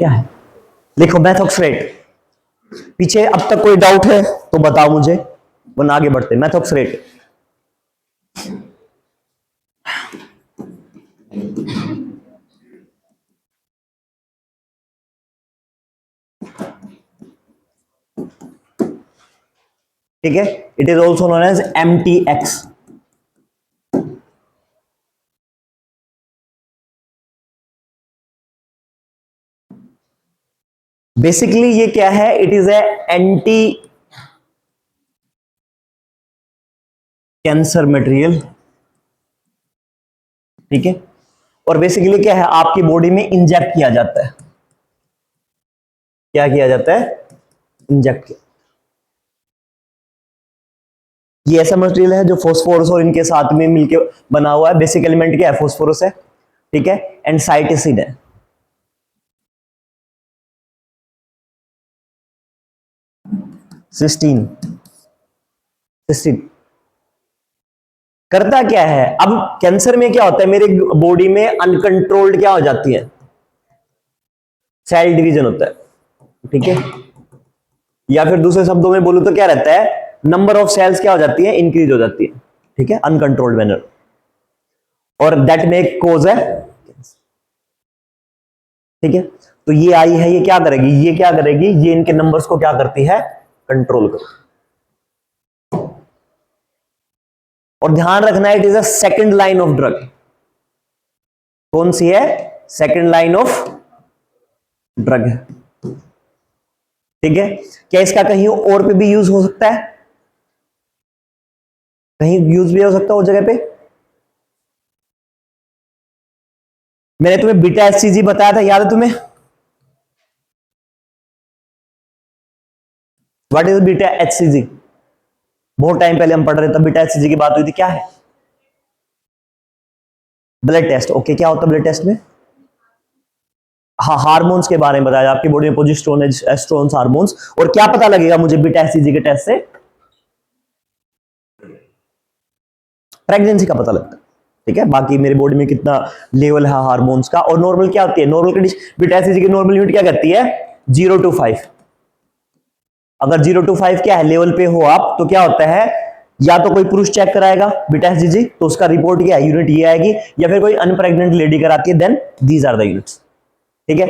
क्या है, लिखो मेथोक्सरेट। पीछे अब तक कोई डाउट है तो बताओ मुझे, वरना आगे बढ़ते। मेथोक्सरेट ठीक है, it is also known as MTX। Basically ये क्या है, it is a anti cancer material. ठीक है, और बेसिकली क्या है, आपकी बॉडी में इंजेक्ट किया जाता है। क्या किया जाता है, इंजेक्ट किया। ये ऐसा मटेरियल है जो फॉस्फोरस और इनके साथ में मिलके बना हुआ है। बेसिक एलिमेंट क्या है, फॉस्फोरस है। ठीक है, एंड साइटिसिन है। सिस्टीन, सिस्टीन करता क्या है, अब कैंसर में क्या होता है, मेरे बॉडी में अनकंट्रोल्ड क्या हो जाती है, सेल डिवीजन होता है। ठीक है, या फिर दूसरे शब्दों में बोलूं तो क्या रहता है, नंबर ऑफ सेल्स क्या हो जाती है, इंक्रीज हो जाती है। ठीक है, अनकंट्रोल्ड मैनर, और दैट मेक कोज है। ठीक है, तो ये आई है, ये क्या करेगी, ये क्या करेगी, ये इनके नंबर्स को क्या करती है, कंट्रोल कर। और ध्यान रखना, it is a second line of drug. कौन सी है, सेकंड लाइन ऑफ ड्रग है। ठीक है, क्या इसका कहीं और पे भी यूज हो सकता है, कहीं यूज भी हो सकता है उस जगह पे। मैंने तुम्हें बीटा एचसीजी बताया था, याद है तुम्हें, व्हाट इज बीटा एचसीजी। बहुत टाइम पहले हम पढ़ रहे थे, बीटा एचसीजी की बात हुई थी। क्या है, ब्लड टेस्ट। ओके, क्या होता है ब्लड टेस्ट में, हाँ, हार्मोन्स के बारे में बताया, आपकी बॉडी में प्रोजेस्टेरोन, एस्ट्रोन हार्मोन्स। और क्या पता लगेगा मुझे बीटा एचसीजी के टेस्ट से, प्रेगनेंसी का पता लगता है। ठीक है, बाकी मेरी बॉडी में कितना लेवल है हार्मोन्स का। और नॉर्मल क्या होती है, नॉर्मल कंडीशन, बीटा एचसीजी की नॉर्मल यूनिट क्या कहती है, 0 to 5। अगर 0 to 5 क्या है, लेवल पे हो आप, तो क्या होता है, या तो कोई पुरुष चेक कराएगा बीटा एचसीजी, तो उसका रिपोर्ट क्या है, यूनिट ये आएगी, या फिर कोई अनप्रेग्नेंट लेडी कराती है, then these are the units. ठीक है,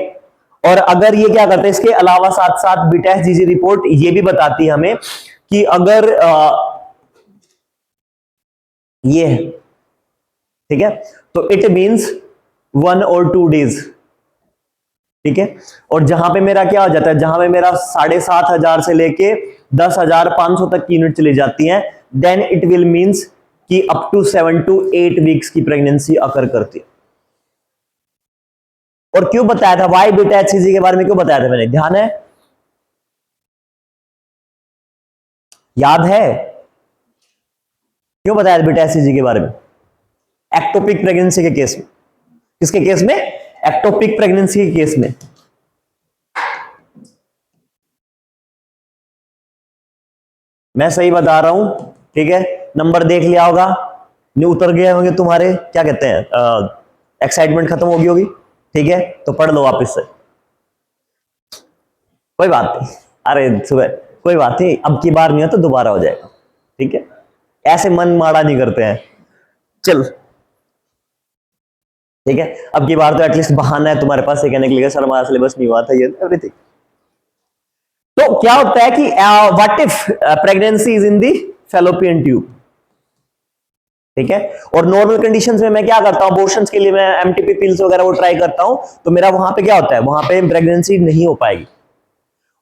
और अगर ये क्या करते हैं, इसके अलावा साथ साथ बीटा एचसीजी रिपोर्ट ये भी बताती है हमें कि अगर ये है, ठीक है, तो इट मींस 1 or 2 days। ठीक है, और जहां पे मेरा क्या हो जाता है, जहां पे मेरा 7,500 से लेके 10,500 तक की यूनिट चली जाती हैं, देन इट विल मींस कि अप टू 7 to 8 वीक्स की प्रेगनेंसी अकर करती है। और क्यों बताया था, वाई बीटा एचसीजी के बारे में क्यों बताया था मैंने, ध्यान है, याद है, क्यों बताया था बीटा एचसीजी के बारे में, एक्टोपिक प्रेगनेंसी के केस में। किसके केस में, एक्टोपिक प्रेगनेंसी के केस में। मैं सही बता रहा हूं, ठीक है, नंबर देख लिया होगा, नहीं उतर गए होंगे तुम्हारे, क्या कहते हैं, एक्साइटमेंट खत्म हो गई होगी। ठीक है, तो पढ़ लो वापस से, कोई बात नहीं, अरे सुबह कोई बात नहीं, अब की बार नहीं हो तो दोबारा हो जाएगा। ठीक है, ऐसे मन माड़ा नहीं करते हैं। चल ठीक है, अब की बार तो एटलीस्ट बहाना है तुम्हारे पास ये कहने के लिए सर हमारा सिलेबस नहीं हुआ था, ये एवरीथिंग। तो क्या होता है कि what if pregnancy is in the fallopian tube. ठीक है, और नॉर्मल कंडीशंस में मैं क्या करता हूं, अबॉर्शंस के लिए मैं एमटीपी पिल्स वगैरह वो ट्राई करता हूं, तो मेरा वहां पे क्या होता है, वहां पे प्रेगनेंसी नहीं हो पाएगी।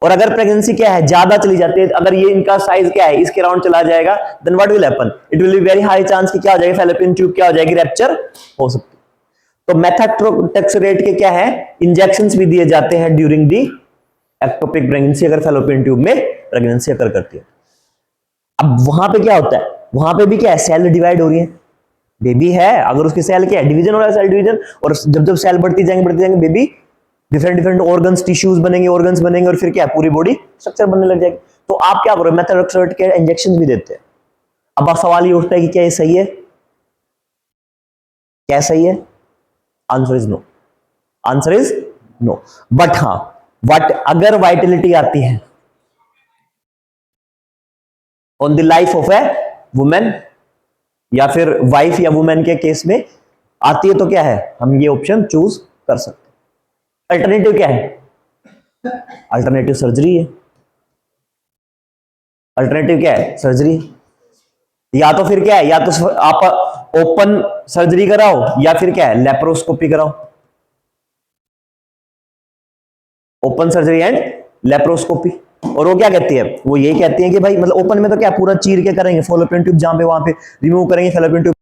और अगर प्रेगनेंसी क्या है, ज्यादा चली जाती है, अगर ये इनका साइज क्या है, इसके राउंड चला जाएगा, then what will happen, it will be very high chance कि क्या हो जाएगा, फैलोपियन ट्यूब क्या हो जाएगी, रैप्चर हो सकती है। तो मेथोट्रेक्सोरेट के क्या है, इंजेक्शंस भी दिए जाते हैं ड्यूरिंग दी एक्टोपिक प्रेगनेंसी, अगर फैलोपियन ट्यूब में प्रेगनेंसी अकर करती है। अब वहां पे क्या होता है, वहां पे भी क्या है, सेल डिवाइड हो रही है, बेबी है, अगर उसकी सेल क्या है, डिवीजन हो रहा है, सेल डिवीजन, और जब जब सेल बढ़ती जाएंगे baby different different organs, tissues बनेंगे, ऑर्गन्स बनेंगे, और फिर क्या है, पूरी बॉडी स्ट्रक्चर बनने लग जाएगी। तो आप क्या करो, मेथोट्रेक्सोरेट के इंजेक्शन भी देते हैं। अब सवाल ये उठता है कि क्या ये सही है, क्या सही है, answer is no, answer is no. But हाँ, वट अगर वाइटलिटी आती है on the life of a women या फिर वाइफ या वुमेन के केस में आती है, तो क्या है, हम ये ऑप्शन चूज कर सकते हैं। अल्टरनेटिव क्या है? अल्टरनेटिव सर्जरी है। अल्टरनेटिव क्या है? सर्जरी। या तो फिर क्या है, या तो आप ओपन सर्जरी कराओ या फिर क्या है, लेप्रोस्कोपी कराओ। Open surgery and laparoscopy. और वो क्या कहती है, वो यही कहती है कि भाई मतलब ओपन में तो क्या पूरा चीर के करेंगे, फॉलोपियन ट्यूब जहां पे वहां पे रिमूव करेंगे फॉलोपियन ट्यूब।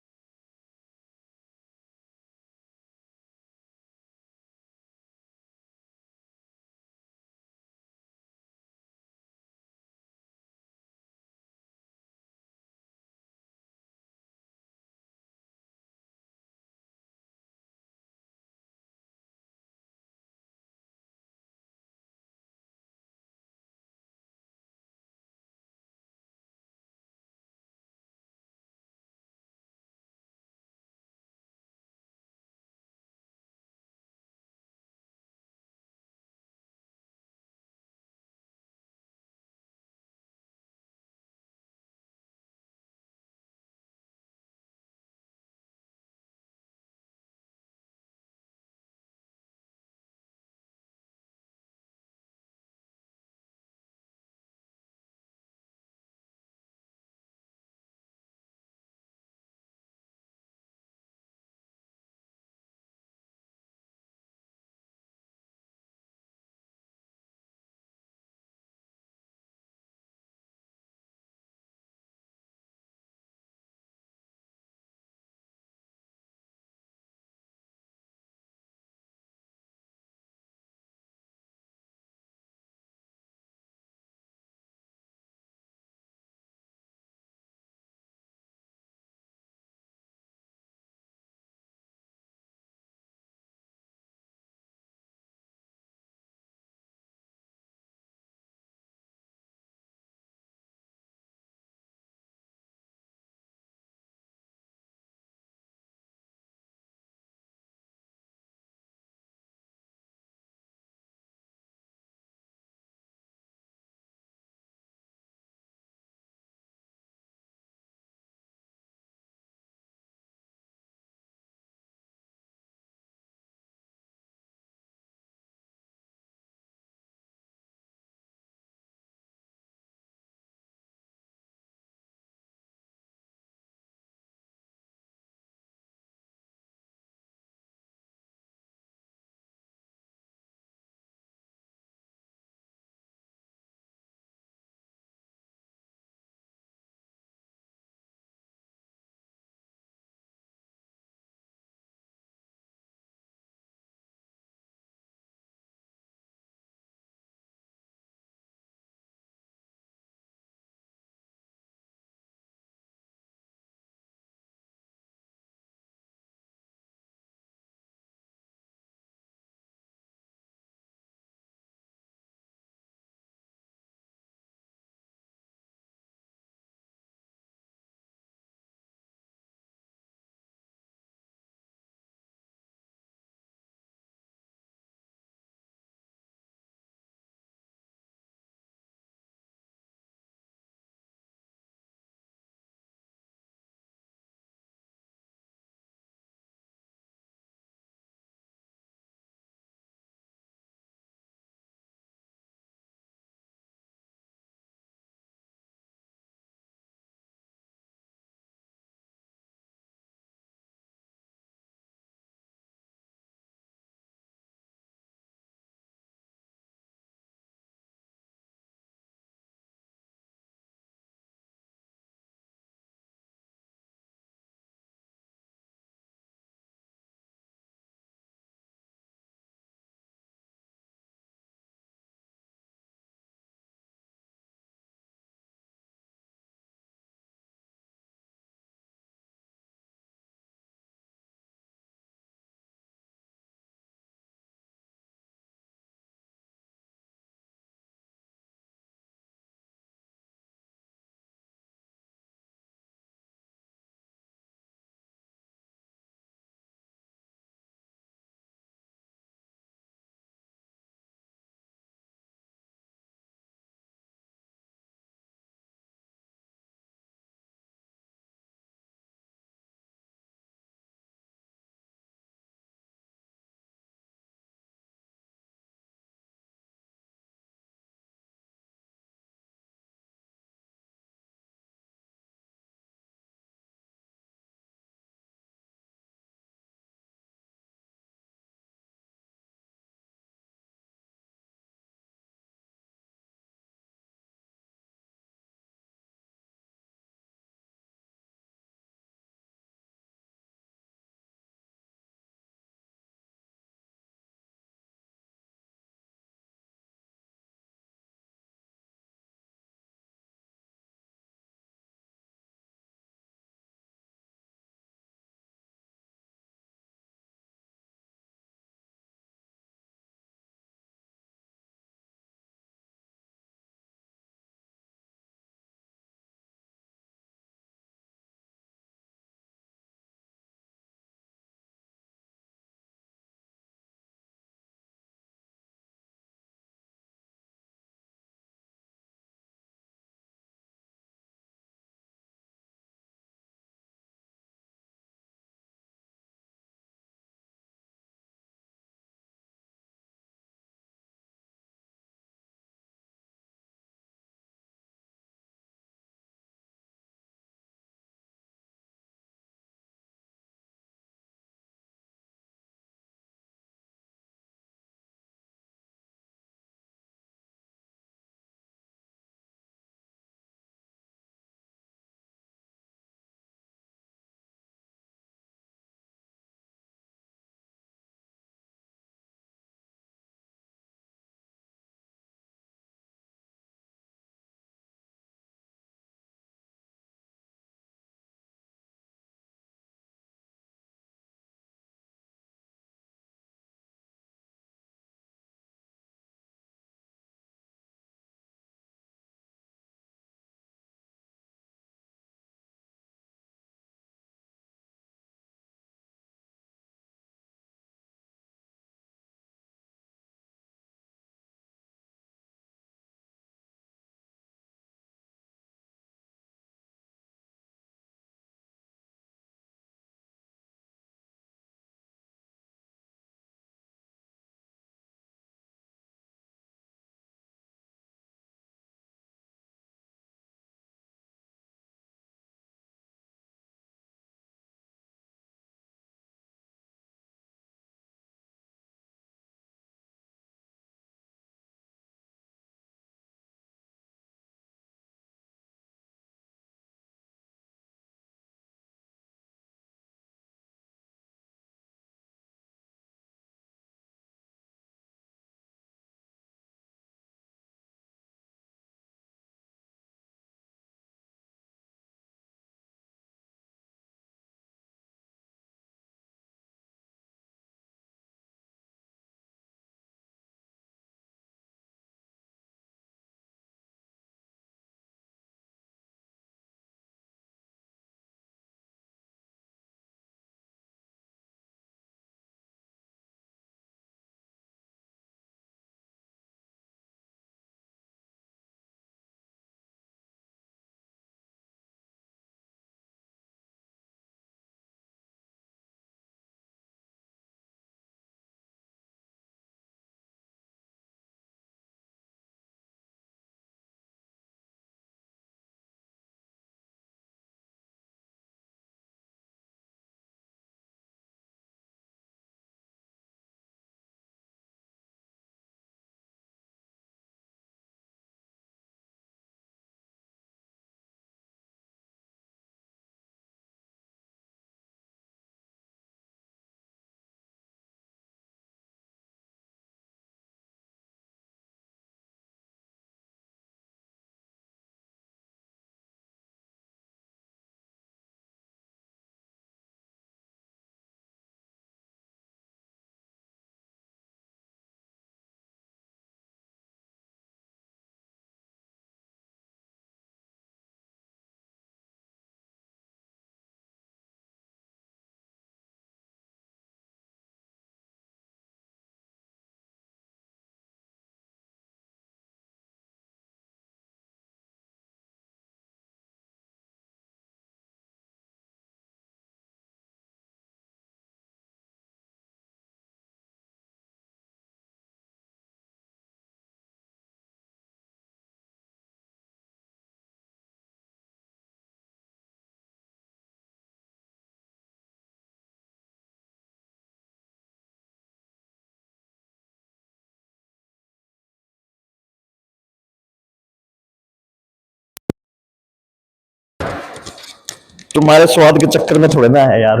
तुम्हारे स्वाद के चक्कर में थोड़े ना है यार,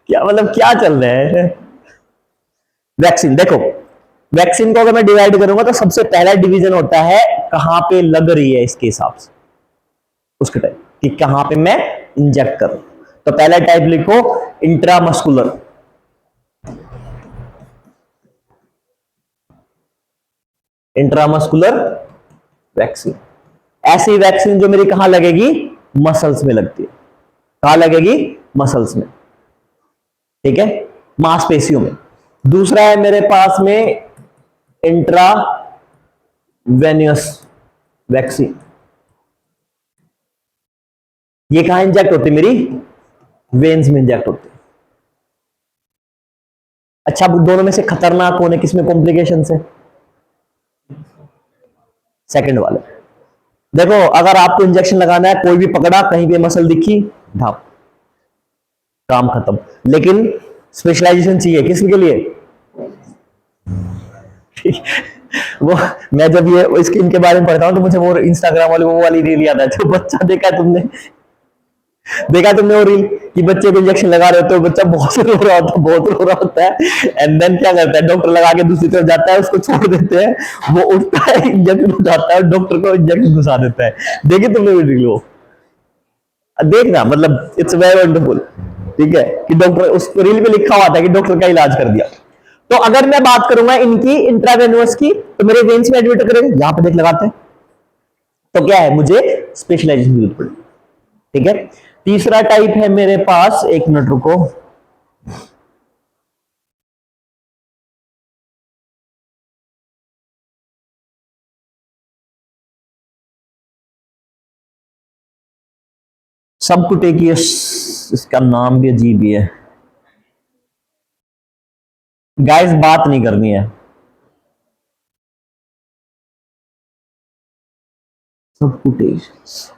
क्या मतलब क्या चल रहा है। वैक्सीन देखो, वैक्सीन को अगर मैं डिवाइड करूंगा तो सबसे पहला डिवीजन होता है कहां पे लग रही है, इसके हिसाब से उसके टाइप कि कहां पे मैं इंजेक्ट करूं। तो पहला टाइप लिखो इंट्रामस्कुलर, इंट्रामस्कुलर वैक्सीन। ऐसी वैक्सीन जो मेरी कहां लगेगी, मसल्स में लगती है। कहां लगेगी, मसल्स में, ठीक है, मांसपेशियों में। दूसरा है मेरे पास में इंट्रावेनियस वैक्सीन। ये कहां इंजेक्ट होती है, मेरी वेन्स में इंजेक्ट होती है। अच्छा, अब दोनों में से खतरनाक कौन है, किसमें कॉम्प्लिकेशन है, सेकंड वाले। देखो अगर आपको इंजेक्शन लगाना है, कोई भी पकड़ा, कहीं पे मसल दिखी, ढाप, काम खत्म। लेकिन स्पेशलाइजेशन चाहिए किसके लिए, वो मैं जब ये स्किन के बारे में पढ़ता हूं तो मुझे वो इंस्टाग्राम वाली वो वाली रील याद है, जो बच्चा देखा तुमने, देखा तुमने वो रील कि बच्चे को इंजेक्शन लगा रहे होते हो, बच्चा बहुत रो रहा होता है, बहुत रो रहा होता है, एंड देन क्या करता है, डॉक्टर लगा के दूसरी तरफ जाता है, उसको छोड़ देते हैं, वो उठता है, इंजेक्शन उठाता है, डॉक्टर को इंजेक्शन घुसा देता है। देखिए तुमने वो रील, वो देखना, मतलब इट्स वेरी वंडरफुल, ठीक है, कि डॉक्टर उस रील में लिखा हुआ था कि डॉक्टर का इलाज कर दिया। तो अगर मैं बात करूंगा इनकी इंट्रावेनस की, तो मेरे वेन्स में एडमिट करेंगे, यहां पे देख लगाते हैं, तो क्या है, मुझे स्पेशलाइजेशन की जरूरत पड़ेगी, ठीक है। तीसरा टाइप है मेरे पास, एक मिनट रुको, सबकुटेनियस, इसका नाम भी अजीब ही है, गाइस बात नहीं करनी है, सबकुटेनियस।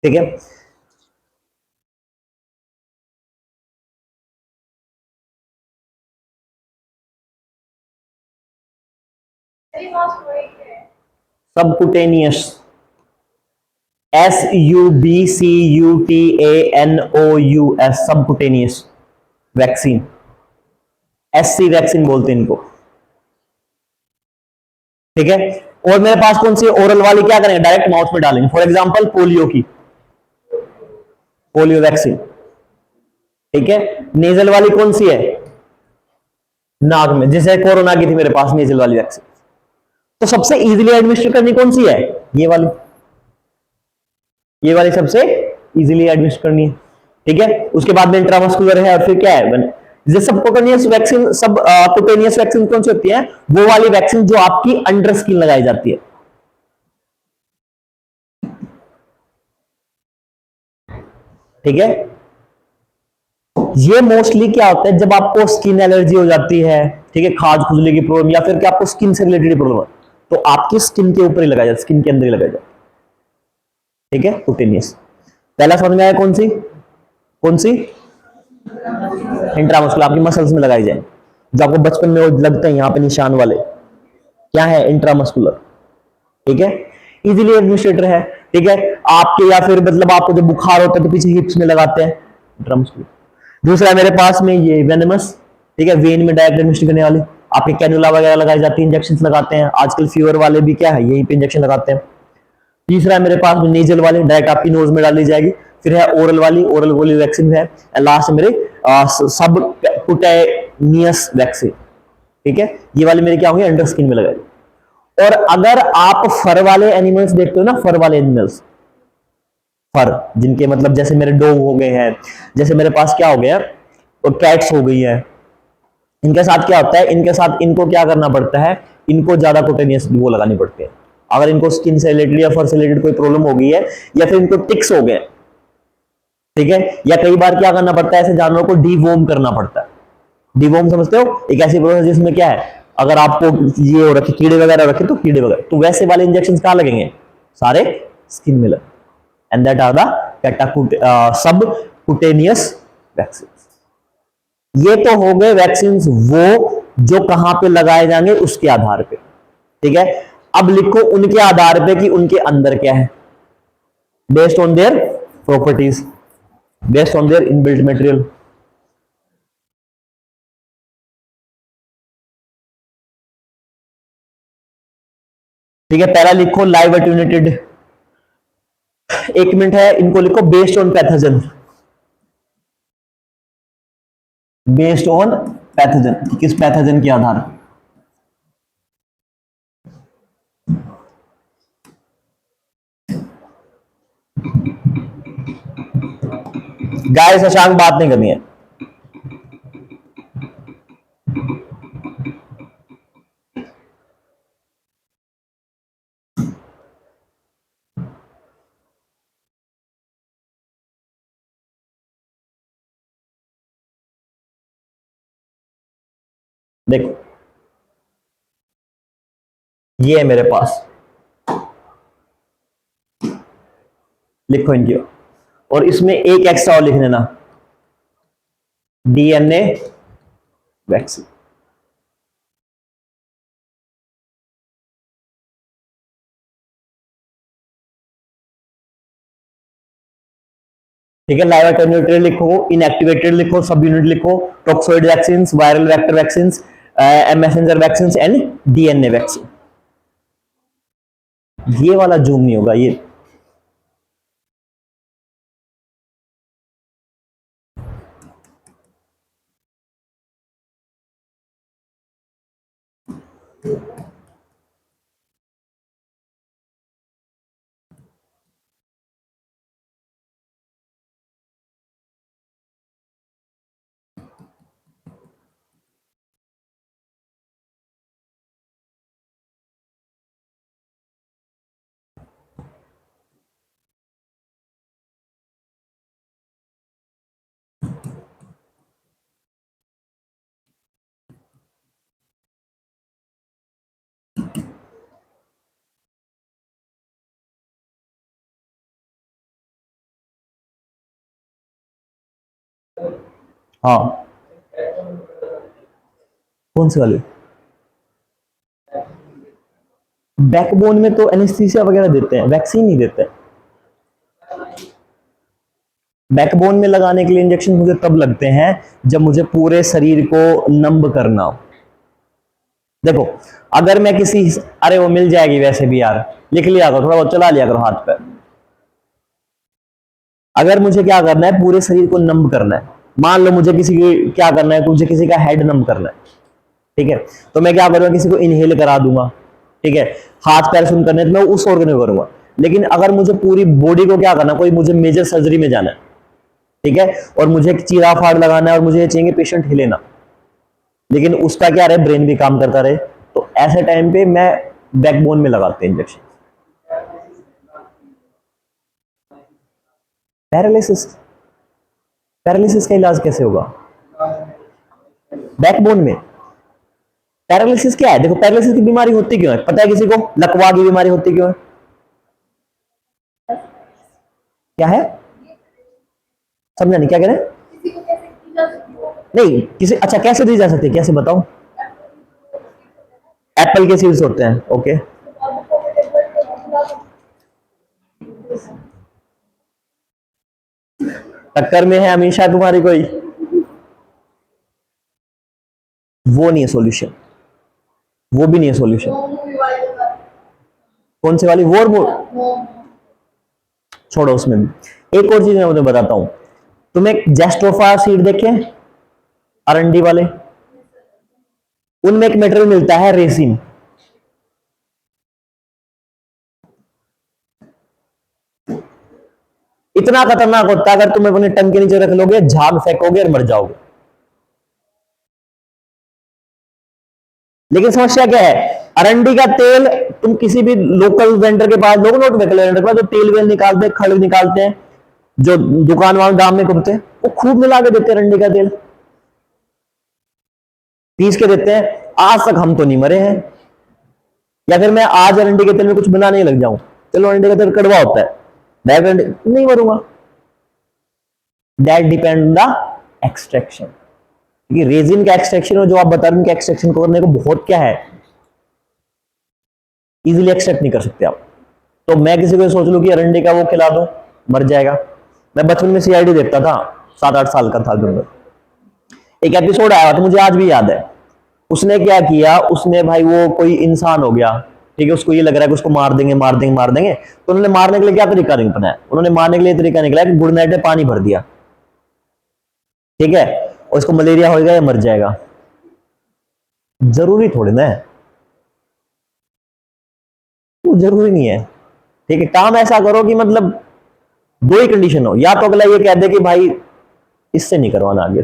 ठीक है, subcutaneous, SUBCUTANOUS, subcutaneous vaccine, SC vaccine बोलते हैं इनको, ठीक है। और मेरे पास कौन सी ओरल वाली, क्या करेंगे, डायरेक्ट माउथ में डालेंगे, फॉर एग्जांपल पोलियो की, पोलियो वैक्सीन, ठीक है। नेजल वाली कौन सी है, नाक में, जैसे कोरोना की थी मेरे पास नेजल वाली वैक्सीन। तो सबसे इजीली एडमिनिस्टर करनी कौन सी है, ये वाली, ये वाली सबसे इजीली एडमिनिस्टर करनी है, ठीक है। उसके बाद में इंट्रामस्कुलर है, और फिर क्या है, जैसे सबकुटेनियस वैक्सीन, सब कुटेनियस वैक्सीन कौन सी होती है, वो वाली वैक्सीन जो आपकी अंडर स्किन लगाई जाती है, ठीक है। ये मोस्टली क्या होता है, जब आपको स्किन एलर्जी हो जाती है, ठीक है, खाज खुजली की प्रॉब्लम, या फिर क्या आपको स्किन से रिलेटेड प्रॉब्लम है, तो आपकी स्किन के ऊपर ही लगाया जाता है, स्किन के अंदर ही लगाया जाता है, ठीक है, कुटेनियस। पहला समझ में आया, कौन सी, कौन सी, इंट्रामस्कुलर, आपकी मसल्स में लगाई जाए, जो आपको बचपन में वो लगते हैं यहाँ पे निशान वाले, क्या है, इंट्रामस्कुलर, ठीक है, इजीली एडमिनिस्ट्रेटर है, ठीक है। आपके या फिर मतलब आपको जब बुखार होता है तो पीछे हिप्स में लगाते हैं, इंट्रामस्कुलर। दूसरा मेरे पास में ये वेनेमस, ठीक है, वेन में डायरेक्ट एडमिनिस्ट्रेट करने वाली, आपके कैनुला वगैरह लगाई जाती है, इंजेक्शन लगाते हैं, आजकल फीवर वाले भी क्या है, यहीं पे इंजेक्शन लगाते हैं। तीसरा है मेरे पास नेजल वाली, डायरेक्ट आपकी नोज में डाली जाएगी। फिर है ओरल वाली, ओरल वाली वैक्सीन है। लास्ट मेरे सब कुटेनियस वैक्सीन, ठीक है, ये वाली मेरे क्या होंगे, अंडर स्किन में लगाई। और अगर आप फर वाले एनिमल्स देखते हो ना, फर वाले एनिमल्स, फर जिनके मतलब जैसे मेरे डॉग हो गए हैं, जैसे मेरे पास क्या हो गया, और कैट्स हो गई है, इनके साथ क्या होता है, इनके साथ इनको क्या करना पड़ता है, इनको ज्यादा कुटेनियस वो लगानी पड़ती है। अगर इनको स्किन से रिलेटेड या फर से रिलेटेड कोई प्रॉब्लम हो गई है, या फिर इनको टिक्स हो गए, ठीक है, या कई बार क्या करना पड़ता है, ऐसे जानवरों को डीवोम करना पड़ता है, डिवॉर्म समझते हो, एक ऐसी प्रोसेस जिसमें क्या है, अगर आपको ये हो रखे कीड़े वगैरह रखे तो कीड़े वगैरह, तो वैसे वाले इंजेक्शन कहां लगेंगे, सारे स्किन में लगे, and that are the subcutaneous vaccine. ये तो हो गए वैक्सीन वो जो कहां पे लगाए जाएंगे उसके आधार पे, ठीक है। अब लिखो उनके आधार पे कि उनके अंदर क्या है, based on their properties, based on their inbuilt material. ठीक है, पहला लिखो लाइव एट्यूनेटेड, एक मिनट है, इनको लिखो based on pathogen, based on pathogen, किस पैथोजन के आधार पर। गाइस शशांक बात नहीं करनी है। देखो ये है मेरे पास, लिखो इनकी, और इसमें एक एक्स्ट्रा और लिख देना, डीएनए वैक्सीन। ठीक है, लाइव एटेन्यूएटेड लिखो, इनएक्टिवेटेड लिखो, सब यूनिट लिखो, toxoid vaccine, viral vector vaccine, messenger vaccine and DNA vaccine. ये वाला जूम नहीं होगा ये, हाँ कौन सी वाली, बैकबोन में तो एनेस्थीसिया वगैरह देते हैं, वैक्सीन नहीं देते हैं। बैकबोन में लगाने के लिए इंजेक्शन मुझे तब लगते हैं जब मुझे पूरे शरीर को नंब करना हो। देखो अगर मैं किसी, अरे वो मिल जाएगी वैसे भी यार, लिख लिया करो, थोड़ा बहुत चला लिया करो हाथ पर। अगर मुझे क्या करना है, पूरे शरीर को नंब करना है, मान लो मुझे किसी की क्या करना है, मुझे किसी का हेड नंब करना है, ठीक है, तो मैं क्या करूंगा, किसी को इनहेल करा दूंगा, ठीक है, हाथ पैर सुन करने तो मैं उस ऑर्गन में करूंगा। लेकिन अगर मुझे पूरी बॉडी को क्या करना, कोई मुझे मेजर सर्जरी में जाना है, ठीक है, और मुझे चीरा फाड़ लगाना है और मुझे चाहिए पेशेंट हिले ना, लेकिन उसका क्या रहे, ब्रेन भी काम करता रहे, तो ऐसे टाइम पे मैं बैकबोन में लगाते हैं इंजेक्शन। पैरालिसिस, पैरालिसिस का इलाज कैसे होगा बैकबोन में। पैरालिसिस क्या है, देखो पैरालिसिस की बीमारी होती क्यों है, पता है किसी को, लकवा की बीमारी होती क्यों है, क्या है, समझा नहीं क्या कह रहे हैं, नहीं किसी, अच्छा कैसे दी जा सकती है, कैसे बताओ, एप्पल के सीड्स होते हैं, ओके, टक्कर में है हमेशा तुम्हारी कोई, वो नहीं है सॉल्यूशन, वो भी नहीं है सॉल्यूशन। कौन से वाली, वो छोड़ो उसमें भी। एक और चीज मैं तुम्हें बताता हूं, तुम्हें जेस्टोफा सीड देखे, अरंडी वाले, उनमें एक मटेरियल मिलता है रेसिन, इतना खतरनाक होता है, अगर तुम अपने टंग के नीचे रख लोगे, झाग फेंकोगे और मर जाओगे। लेकिन समस्या क्या है, अरंडी का तेल तुम किसी भी लोकल वेंडर के पास लोगे, नॉट वेंडर के पास, जो तेल वेल निकालते हैं, खड़ निकालते हैं, जो दुकान वाले दाम में कुमते हैं, वो खूब मिला के देते हैं अरंडी का तेल। पीस के देते हैं, आज तक हम तो नहीं मरे हैं। या फिर मैं आज अरंडी के तेल में कुछ बनाने लग जाऊं, चलो अरंडी का तेल कड़वा होता है, डायरेक्ट नहीं मरूंगा। दैट डिपेंड द एक्सट्रैक्शन, क्योंकि रेजिन का एक्सट्रैक्शन और जो आप बता रहे हैं उनके एक्सट्रैक्शन को करने को बहुत क्या है, इजीली एक्सट्रैक्ट नहीं कर सकते आप। तो मैं किसी को सोच लूं कि अरंडी का वो खिला दूं, मर जाएगा। मैं बचपन में सीआईडी देखता था, 7-8 साल का था जब, एक एपिसोड आया था मुझे आज भी याद है। उसने क्या किया, उसने भाई वो कोई इंसान हो गया, ठीक है, उसको ये लग रहा है कि उसको मार देंगे मार देंगे मार देंगे, तो उन्होंने मारने के लिए क्या तरीका निकला, उन्होंने मारने के लिए तरीका निकला कि गुड नाइट में पानी भर दिया, ठीक है, और इसको मलेरिया होगा या मर जाएगा। जरूरी थोड़ी ना है, तो जरूरी नहीं है, ठीक है। काम ऐसा करो कि मतलब दो ही कंडीशन हो, या तो अगला ये कह दे कि भाई इससे नहीं करवाना आगे,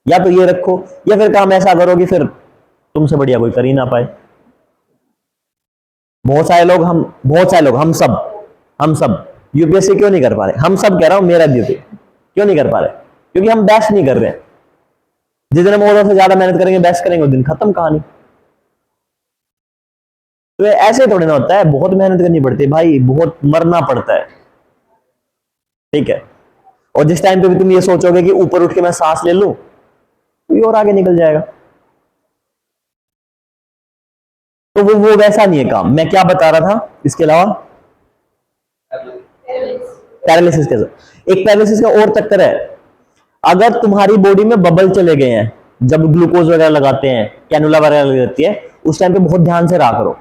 या तो ये रखो, या फिर काम ऐसा करो कि फिर तुमसे बढ़िया कोई कर ही ना पाए। बहुत सारे लोग हम सब यूपीएससी क्यों नहीं कर पा रहे, हम सब कह रहा हूं, मेरा ड्यूटी क्यों नहीं कर पा रहे, क्योंकि हम बेस्ट नहीं कर रहे हैं। जिस दिन हम और से ज्यादा मेहनत करेंगे, बेस्ट करेंगे, उस दिन खत्म कहानी। तो ऐसे थोड़ी ना होता है, बहुत मेहनत करनी पड़ती है भाई, बहुत मरना पड़ता है, ठीक है। और जिस टाइम पे भी तुम ये सोचोगे कि ऊपर उठ के मैं सांस ले लूं, तो ये और आगे निकल जाएगा। तो वो वैसा नहीं है काम। मैं क्या बता रहा था इसके अलावा, पैरालिसिस कैसा, एक पैरालिसिस का और चक्कर है, अगर तुम्हारी बॉडी में बबल चले गए हैं, जब ग्लूकोज वगैरह लगाते हैं, कैनुला वगैरह लग जाती है, उस टाइम पे बहुत ध्यान से रहा करो,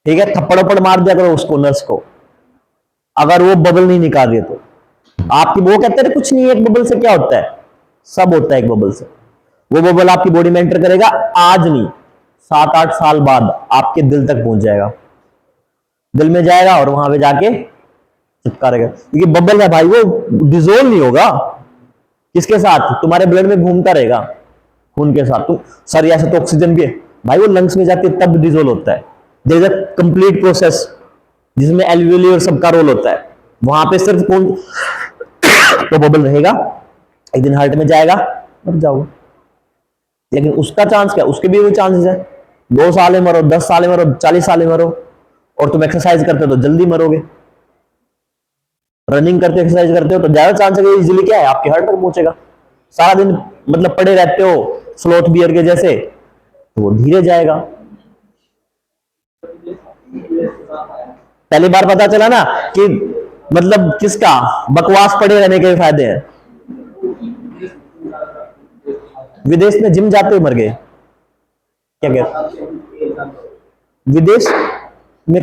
ठीक है। थप्पड़ मार दिया करो उसको, नर्स को, अगर वो बबल नहीं निकाल रही है तो। आपकी वो कहते हैं कुछ नहीं है, एक बबल से क्या होता है, सब होता है एक बबल से। वो बबल आपकी बॉडी में एंटर करेगा, आज नहीं 7-8 साल बाद आपके दिल तक पहुंच जाएगा, दिल में जाएगा और वहां पे जाके चिपका रहेगा, क्योंकि बबल है भाई, वो डिजोल्व नहीं होगा, किसके साथ, तुम्हारे ब्लड में घूमता रहेगा, खून के साथ। तुम सर ऐसे तो ऑक्सीजन भी है भाई, वो लंग्स में जाके तब डिजोल्व होता है। There is a complete process जिसमें एल्वियोली और सबका रोल होता है, वहां पे सिर्फ कौन तो बबल रहेगा, एक दिन हार्ट में जाएगा, मर जाओगे। लेकिन उसका चांस क्या, उसके भी वो चांसेस है, 2 साल में मरो, 10 साल में मरो, 40 साल में मरो। और तुम एक्सरसाइज करते हो तो जल्दी मरोगे, रनिंग करते एक्सरसाइज करते हो तो ज्यादा चांस है कि इजीली क्या है, आपके हार्ट तक पहुंचेगा। सारा दिन मतलब पड़े रहते हो स्लोथ बियर के जैसे, तो वो धीरे जाएगा। पहली बार पता चला ना कि मतलब किसका बकवास पड़े रहने के फायदे हैं। विदेश में जिम जाते हुए मर गए, क्या कहते, विदेश में,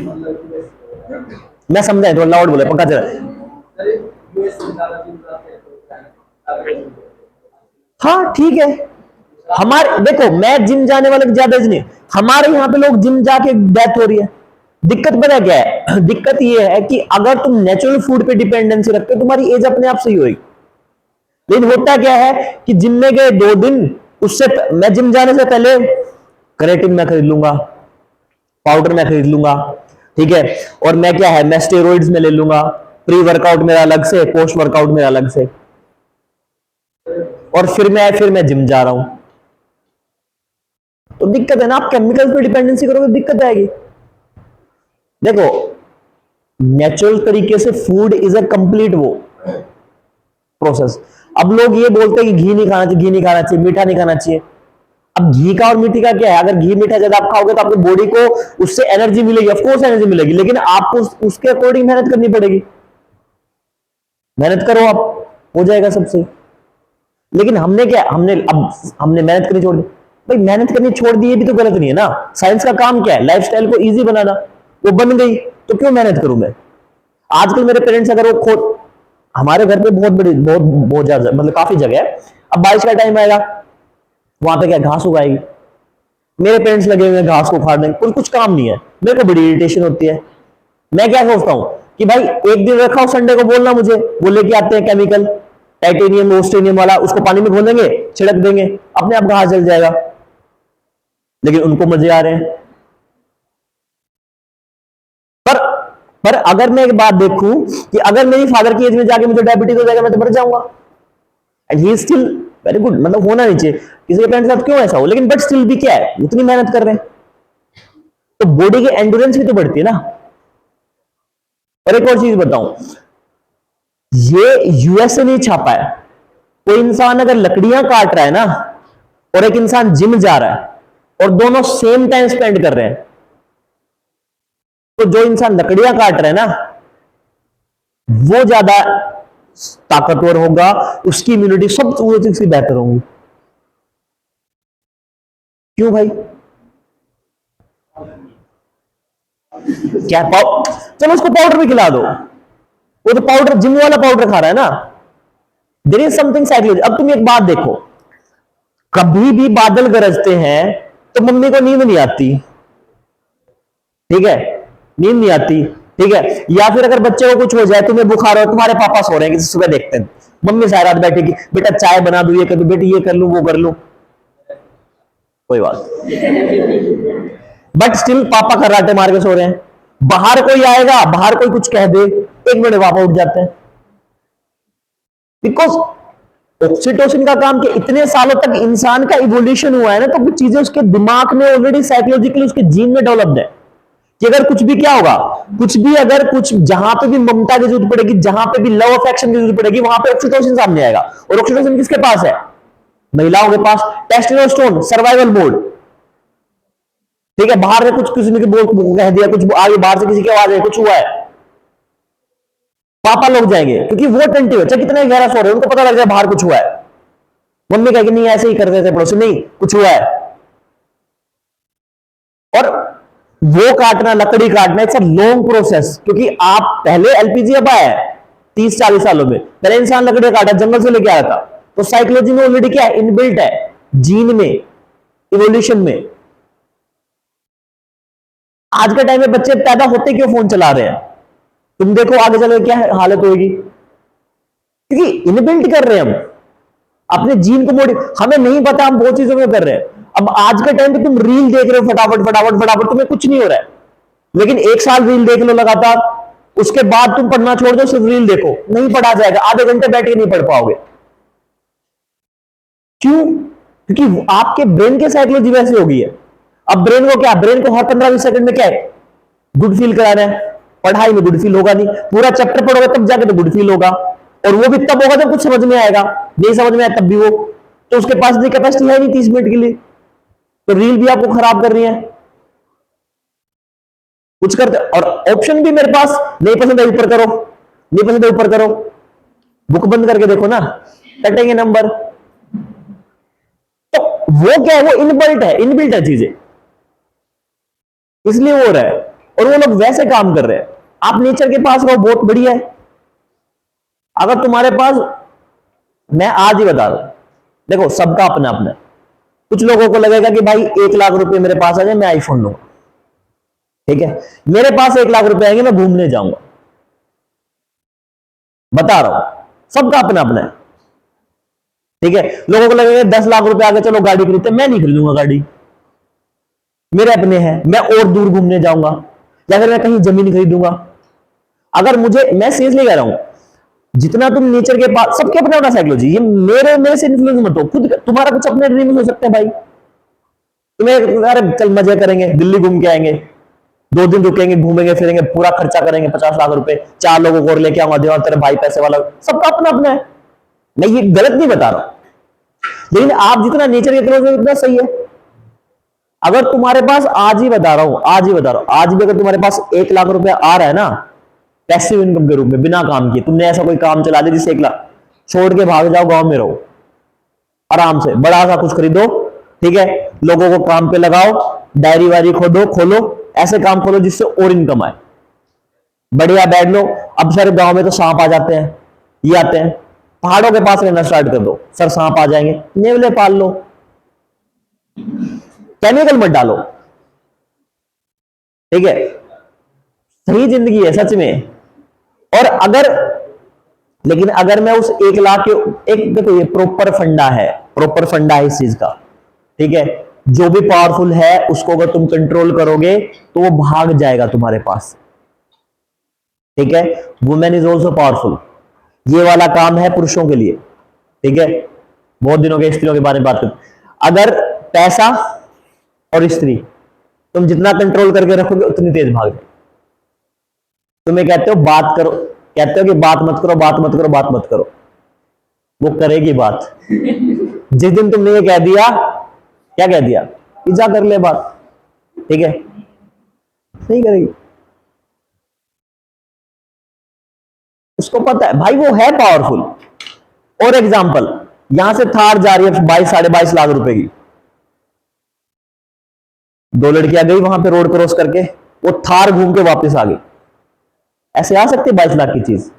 मैं समझा थोड़ा लाउड बोले, पंखा चला। हाँ ठीक है, हमारे देखो, मैं जिम जाने वाले ज्यादा एज नहीं, हमारे यहाँ पे लोग जिम जाके डेथ हो रही है। दिक्कत पता क्या है, दिक्कत ये है कि अगर तुम नेचुरल फूड पे डिपेंडेंसी रखते हो, तुम्हारी एज अपने आप सही होगी। लेकिन होता क्या है कि जिम में गए 2 दिन, उससे मैं जिम जाने से पहले क्रेटिन मैं खरीद लूंगा, पाउडर मैं खरीद लूंगा, ठीक है, और मैं क्या है, मैं स्टेरॉइड्स में ले लूंगा, प्री वर्कआउट मेरा अलग से, पोस्ट वर्कआउट मेरा अलग से, और फिर मैं जिम जा रहा हूं। तो दिक्कत है ना, आप केमिकल पे डिपेंडेंसी करोगे तो दिक्कत आएगी। देखो, नेचुरल तरीके से फूड इज अ कंप्लीट वो प्रोसेस। अब लोग ये बोलते हैं कि घी नहीं खाना चाहिए, घी नहीं खाना चाहिए, मीठा नहीं खाना चाहिए। अब घी का और मीठी का क्या है, अगर घी मीठा ज्यादा आप खाओगे तो आपकी बॉडी को उससे एनर्जी मिलेगी, ऑफ कोर्स एनर्जी मिलेगी, लेकिन आपको उसके अकॉर्डिंग मेहनत करनी पड़ेगी। मेहनत करो, आप हो जाएगा सबसे। लेकिन हमने क्या, हमने मेहनत करनी छोड़ दी। भाई मेहनत करनी छोड़ दी, ये भी तो गलत नहीं है ना। साइंस का काम क्या है, लाइफस्टाइल को इजी बनाना, वो बन गई तो क्यों मेहनत करूं मैं। आजकल मेरे पेरेंट्स अगर वो खोद, हमारे घर पे बहुत बड़ी बहुत ज्यादा मतलब काफी जगह है, अब बारिश का टाइम आएगा, वहां पे क्या घास उगाएगी, मेरे पेरेंट्स लगे हुए हैं घास को उखाड़ने, कुछ काम नहीं है, मेरे को बड़ी इरिटेशन होती है। मैं क्या सोचता हूं कि भाई एक दिन रखा हो संडे को, बोलना मुझे, वो लेके आते हैं केमिकल, टाइटेनियम ऑस्ट्रेनियम वाला, उसको पानी में घोलेंगे, छिड़क देंगे, अपने आप घास जल जाएगा। लेकिन उनको मजे आ रहे हैं। पर अगर मैं एक बात देखूं कि अगर मेरी फादर की एज में जाके मुझे डायबिटीज हो जाएगा, मैं तो मर जाऊंगा, and he still very good, मतलब होना नहीं चाहिए, किसी के पेरेंट्स के साथ क्यों ऐसा हो, लेकिन बट स्टिल भी क्या है, उतनी मेहनत कर रहे हैं तो बॉडी की एंडोरेंस भी तो बढ़ती है ना। और एक और चीज बताऊं, ये यूएसए ने छापा है, कोई इंसान अगर लकड़ियां काट रहा है ना और एक इंसान जिम जा रहा है और दोनों सेम टाइम स्पेंड कर रहे हैं, तो जो इंसान लकड़ियां काट रहा है ना वो ज्यादा ताकतवर होगा, उसकी इम्यूनिटी सब चीज से बेहतर होगी। क्यों भाई? क्या चलो उसको पाउडर भी खिला दो, वो तो पाउडर जिम वाला पाउडर खा रहा है ना। There is something psychology. अब तुम एक बात देखो, कभी भी बादल गरजते हैं तो मम्मी को नींद नहीं आती, ठीक है, नींद नहीं आती, ठीक है। या फिर अगर बच्चे को कुछ हो जाए, तुम्हें बुखार हो, तुम्हारे पापा सो रहे हैं, किसी सुबह देखते हैं मम्मी सारी रात बैठेगी, बेटा चाय बना दू, ये कर दू, बेटी ये कर लू, वो कर लू, कोई बात, बट स्टिल पापा खर्राटे मार के सो रहे हैं। बाहर कोई आएगा, बाहर कोई कुछ कह दे, 1 मिनट पापा उठ जाते हैं, बिकॉज ऑक्सीटोसिन का काम कि इतने सालों तक इंसान का इवोल्यूशन हुआ है ना, तो कुछ चीजें उसके दिमाग में ऑलरेडी साइकोलॉजिकली उसके जीन में डेवलप्ड है कि अगर कुछ भी क्या होगा, कुछ भी अगर कुछ जहां पे भी ममता की जरूरत पड़ेगी, जहां पे भी लव अफेक्शन की जरूरत पड़ेगी, वहां पे ऑक्सीटोसिन सामने आएगा। और ऑक्सीटोसिन किसके पास है? महिलाओं के पास। टेस्टोस्टेरोन सर्वाइवल मोड, ठीक है, बाहर से कुछ किसी ने कह दिया, कुछ आगे बाहर से किसी की आवाज है, कुछ हुआ है, पापा लोग जाएंगे, क्योंकि वो अटेंटिव है, चाहे कितने गहरा सो रहे हैं, उनको पता लग जाए बाहर कुछ हुआ है। मम्मी कहेगी नहीं ऐसे ही करते थे पड़ोसी, नहीं कुछ हुआ है। और वो काटना, लकड़ी काटना, इट्स अ लॉन्ग प्रोसेस, क्योंकि आप पहले एलपीजी अब आया है 30-40 सालों में, पहले इंसान लकड़ी काटा, जंगल से लेके आया था, तो साइकोलॉजी में ऑलरेडी क्या है, इनबिल्ट है, जीन में, इवोल्यूशन में। आज के टाइम में बच्चे पैदा होते क्यों फोन चला रहे हैं, तुम देखो आगे चलो क्या हालत होगी, क्योंकि इनबिल्ट कर रहे हैं हम अपने जीन को हमें नहीं पता, हम बहुत चीजों में कर रहे हैं। अब आज के टाइम पे तुम रील देख रहे हो फटाफट फटाफट फटाफट, तुम्हें कुछ नहीं हो रहा है, लेकिन 1 साल रील देख लो लगातार, उसके बाद तुम पढ़ना छोड़ दो, सिर्फ रील देखो, नहीं पढ़ा जाएगा, आधे घंटे बैठ के नहीं पढ़ पाओगे। क्यों? क्योंकि आपके ब्रेन की साइकोलॉजी वैसी हो गई है। अब ब्रेन को क्या, ब्रेन को हर 15-20 सेकंड में क्या है, गुड फील कराना है। पढ़ाई में गुड फील होगा नहीं, पूरा चैप्टर पढ़ोगे तब जाके तो गुड फील होगा, और वो भी तब होगा जब कुछ समझ में आएगा, नहीं समझ में आया तब भी वो, तो उसके पास इतनी कैपेसिटी है नहीं 30 मिनट के लिए, तो रील भी आपको खराब कर रही है, कुछ करते। और ऑप्शन भी मेरे पास, नहीं पसंद है ऊपर करो, नहीं पसंद है ऊपर करो, बुक बंद करके देखो ना, कटेंगे नंबर। तो वो क्या है, वो इनबिल्ट है, इनबिल्ट है चीजें, इसलिए वो हो रहा है, और वो लोग वैसे काम कर रहे हैं। आप नेचर के पास रहो, बहुत बढ़िया है। अगर तुम्हारे पास, मैं आज ही बता रहा हूं, देखो सबका अपना अपना है, कुछ लोगों को लगेगा कि भाई 1 लाख रुपए मेरे पास आ जाए मैं आईफोन लूंगा, ठीक है, मेरे पास 1 लाख रुपए आएंगे मैं घूमने जाऊंगा, बता रहा हूं, सबका अपना अपना है, ठीक है। लोगों को लगेगा 10 लाख रुपए आगे चलो गाड़ी खरीदते, मैं नहीं खरीदूंगा गाड़ी, मेरे अपने हैं, मैं और दूर घूमने जाऊंगा, या फिर मैं कहीं जमीन खरीदूंगा। अगर मुझे, मैं सीरियसली कह रहा हूं, जितना तुम नेचर के पास, सबके अपना अपना साइकोलॉजी, ये मेरे से इन्फ्लुएंस मत हो, खुद तुम्हारा कुछ अपने ड्रीम हो सकते हैं भाई, तुम्हें अरे चल मजे करेंगे, दिल्ली घूम के आएंगे, 2 दिन रुकेंगे, घूमेंगे फिरेंगे, पूरा खर्चा करेंगे 50 लाख रुपए, 4 लोगों को और लेके आऊंगा, देवा तेरे भाई पैसे वाला, सबका अपना अपना है, मैं ये गलत नहीं बता रहा, लेकिन आप जितना नेचर के क्लोज हो उतना सही है। अगर तुम्हारे पास, आज ही बता रहा हूं, आज ही बता रहा हूं, आज भी अगर तुम्हारे पास 1 लाख रुपया आ रहा है ना पैसिव इनकम के रूप में, बिना काम किए, तुमने ऐसा कोई काम चला दिया जिससे 1 लाख, छोड़ के भाग जाओ, गांव में रहो आराम से, बड़ा सा कुछ खरीदो, ठीक है, लोगों को काम पे लगाओ, डायरी वायरी खोलो, ऐसे काम खोलो जिससे और इनकम आए, बढ़िया बैठ लो। अब सर गांव में तो सांप आ जाते हैं, ये आते हैं, पहाड़ों के पास रहना स्टार्ट कर दो, सर सांप आ जाएंगे, नेवले पाल लो, केमिकल मत डालो, ठीक है, सही जिंदगी है सच में। और अगर, लेकिन अगर मैं उस 1 लाख के, एक देखो ये प्रॉपर फंडा है, प्रॉपर फंडा है इस चीज का, ठीक है, जो भी पावरफुल है उसको अगर तुम कंट्रोल करोगे तो वो भाग जाएगा तुम्हारे पास, ठीक है। वुमेन इज ऑल्सो पावरफुल, ये वाला काम है पुरुषों के लिए, ठीक है, बहुत दिनों के स्त्रियों के बारे में बात कर, अगर पैसा और स्त्री तुम जितना कंट्रोल करके रखोगे उतनी तेज भाग जाए। तुम्हें कहते हो बात करो, कहते हो कि बात मत करो, बात मत करो, बात मत करो, वो करेगी बात। जिस दिन तुमने ये कह दिया, क्या कह दिया कि जा कर ले बात, ठीक है, नहीं करेगी। उसको पता है भाई वो है पावरफुल। और एग्जांपल, यहां से थार जा रही है 22-22.5 लाख रुपए की, दो लड़कियां गई वहां पे रोड क्रॉस करके, वो थार घूम के वापस आ गई, ऐसे आ सकती है 22 लाख की चीज?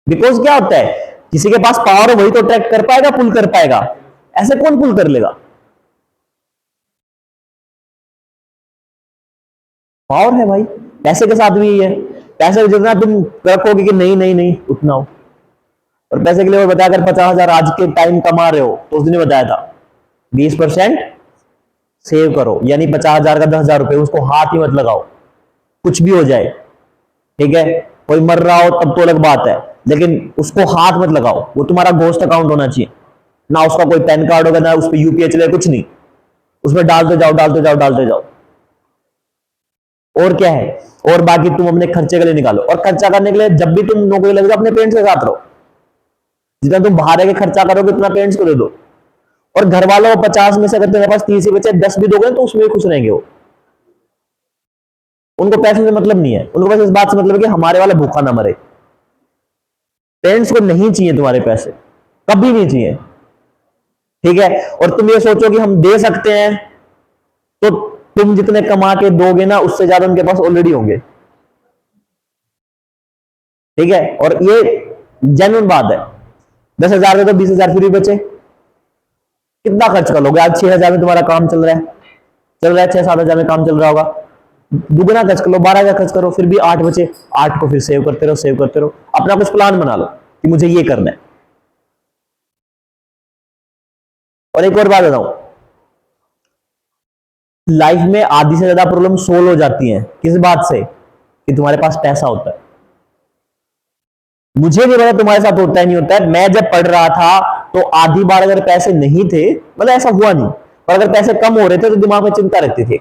बिकॉज क्या होता है, किसी के पास पावर हो वही तो ट्रैक कर पाएगा, पुल कर पाएगा, ऐसे कौन पुल कर लेगा? पावर है भाई। पैसे के साथ भी ये है, पैसे जितना तुम रखोगे कि नहीं नहीं नहीं उतना हो। और पैसे के लिए बताया, अगर 50,000 आज के टाइम कमा रहे हो तो उस दिन बताया था 20% सेव करो, यानी 50,000 का 10,000 रुपए, उसको हाथ ही मत लगाओ, कुछ भी हो जाए, ठीक है, कोई मर रहा हो तब तो अलग बात है, लेकिन उसको हाथ मत लगाओ, वो तुम्हारा घोस्ट अकाउंट होना चाहिए, ना उसका कोई पैन कार्ड होगा, ना उस पर यूपीआई चले, कुछ नहीं, उसमें डालते जाओ डालते जाओ डालते जाओ। और क्या है, और बाकी तुम अपने खर्चे के लिए निकालो, और खर्चा करने के लिए जब भी तुम नौकरी लगे अपने पेरेंट्स के साथ रहो, जितना तुम बाहर रह के खर्चा करोगे उतना पेरेंट्स को दे दो। और घर वालों को 50 में से अगर तुम्हारे पास 30 ही बचे, 10 भी दोगे तो उसमें भी खुश रहेंगे वो, उनको पैसे से मतलब नहीं है, उनको बस इस बात से मतलब है कि हमारे वाला भूखा ना मरे। पेरेंट्स को नहीं चाहिए तुम्हारे पैसे, कभी नहीं चाहिए, ठीक है। और तुम ये सोचो कि हम दे सकते हैं, तो तुम जितने कमा के दोगे ना उससे ज्यादा उनके पास ऑलरेडी होंगे, ठीक है। और ये जेन्युइन बात है, 10,000 में तो 20,000 फ्री बचे, कितना खर्च कर लोगे? आज 6,000 में तुम्हारा काम चल रहा है, 6-7 हजार में काम चल रहा होगा, दुगना खर्च कर लो, 12,000 खर्च करो, फिर भी 8 बचे, 8 को फिर सेव करते रहो, सेव करते रहो, अपना कुछ प्लान बना लो कि मुझे ये करना है। और एक और बात बताऊं, लाइफ में आधी से ज्यादा प्रॉब्लम सोल्व हो जाती हैं किस बात से, कि तुम्हारे पास पैसा होता है। मुझे नहीं पता तुम्हारे साथ होता है नहीं होता है, मैं जब पढ़ रहा था तो आधी बार अगर पैसे नहीं थे, मतलब ऐसा हुआ नहीं, पर अगर पैसे कम हो रहे थे तो दिमाग में चिंता रहती थी।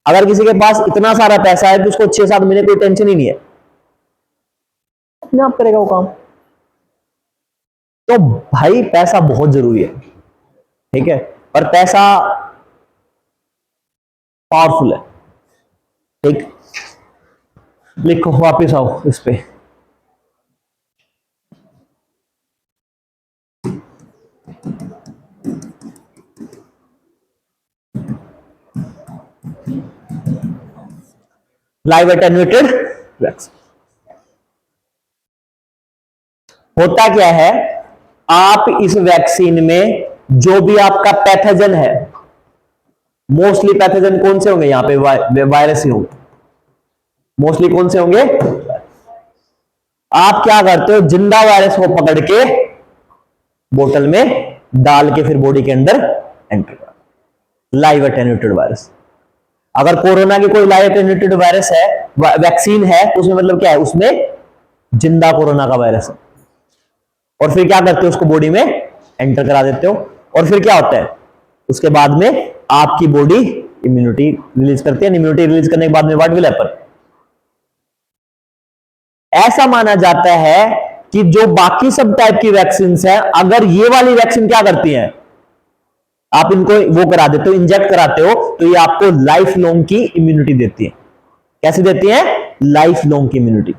अगर किसी के पास इतना सारा पैसा है कि उसको 6-7 महीने कोई टेंशन ही नहीं है, अपने आप करेगा वो काम। तो भाई पैसा बहुत जरूरी है, ठीक है, पर पैसा पावरफुल है, ठीक। लिखो, वापिस आओ इस पे। लाइव एटेन्यूएटेड वैक्सीन होता क्या है, आप इस वैक्सीन में जो भी आपका पैथोजन है, मोस्टली पैथोजन कौन से होंगे यहां पे, वायरस ही होंगे, मोस्टली कौन से होंगे। आप क्या करते हो, जिंदा वायरस को पकड़ के बोतल में डाल के फिर बॉडी के अंदर एंटर कर, लाइव एटेन्यूएटेड वायरस। अगर कोरोना की कोई लाइव एटेन्यूएटेड वायरस है, वैक्सीन है, तो उसमें मतलब क्या है, उसमें जिंदा कोरोना का वायरस है, और फिर क्या करते हो, उसको बॉडी में एंटर करा देते हो, और फिर क्या होता है, उसके बाद में आपकी बॉडी इम्यूनिटी रिलीज करती है। इम्यूनिटी रिलीज करने के बाद में व्हाट विल हैपन, ऐसा माना जाता है कि जो बाकी सब टाइप की वैक्सीन है, अगर ये वाली वैक्सीन क्या करती है, आप इनको वो करा देते हो, इंजेक्ट कराते हो, तो ये आपको लाइफ लॉन्ग की इम्यूनिटी देती है। कैसे देती है, लाइफ लॉन्ग की इम्यूनिटी,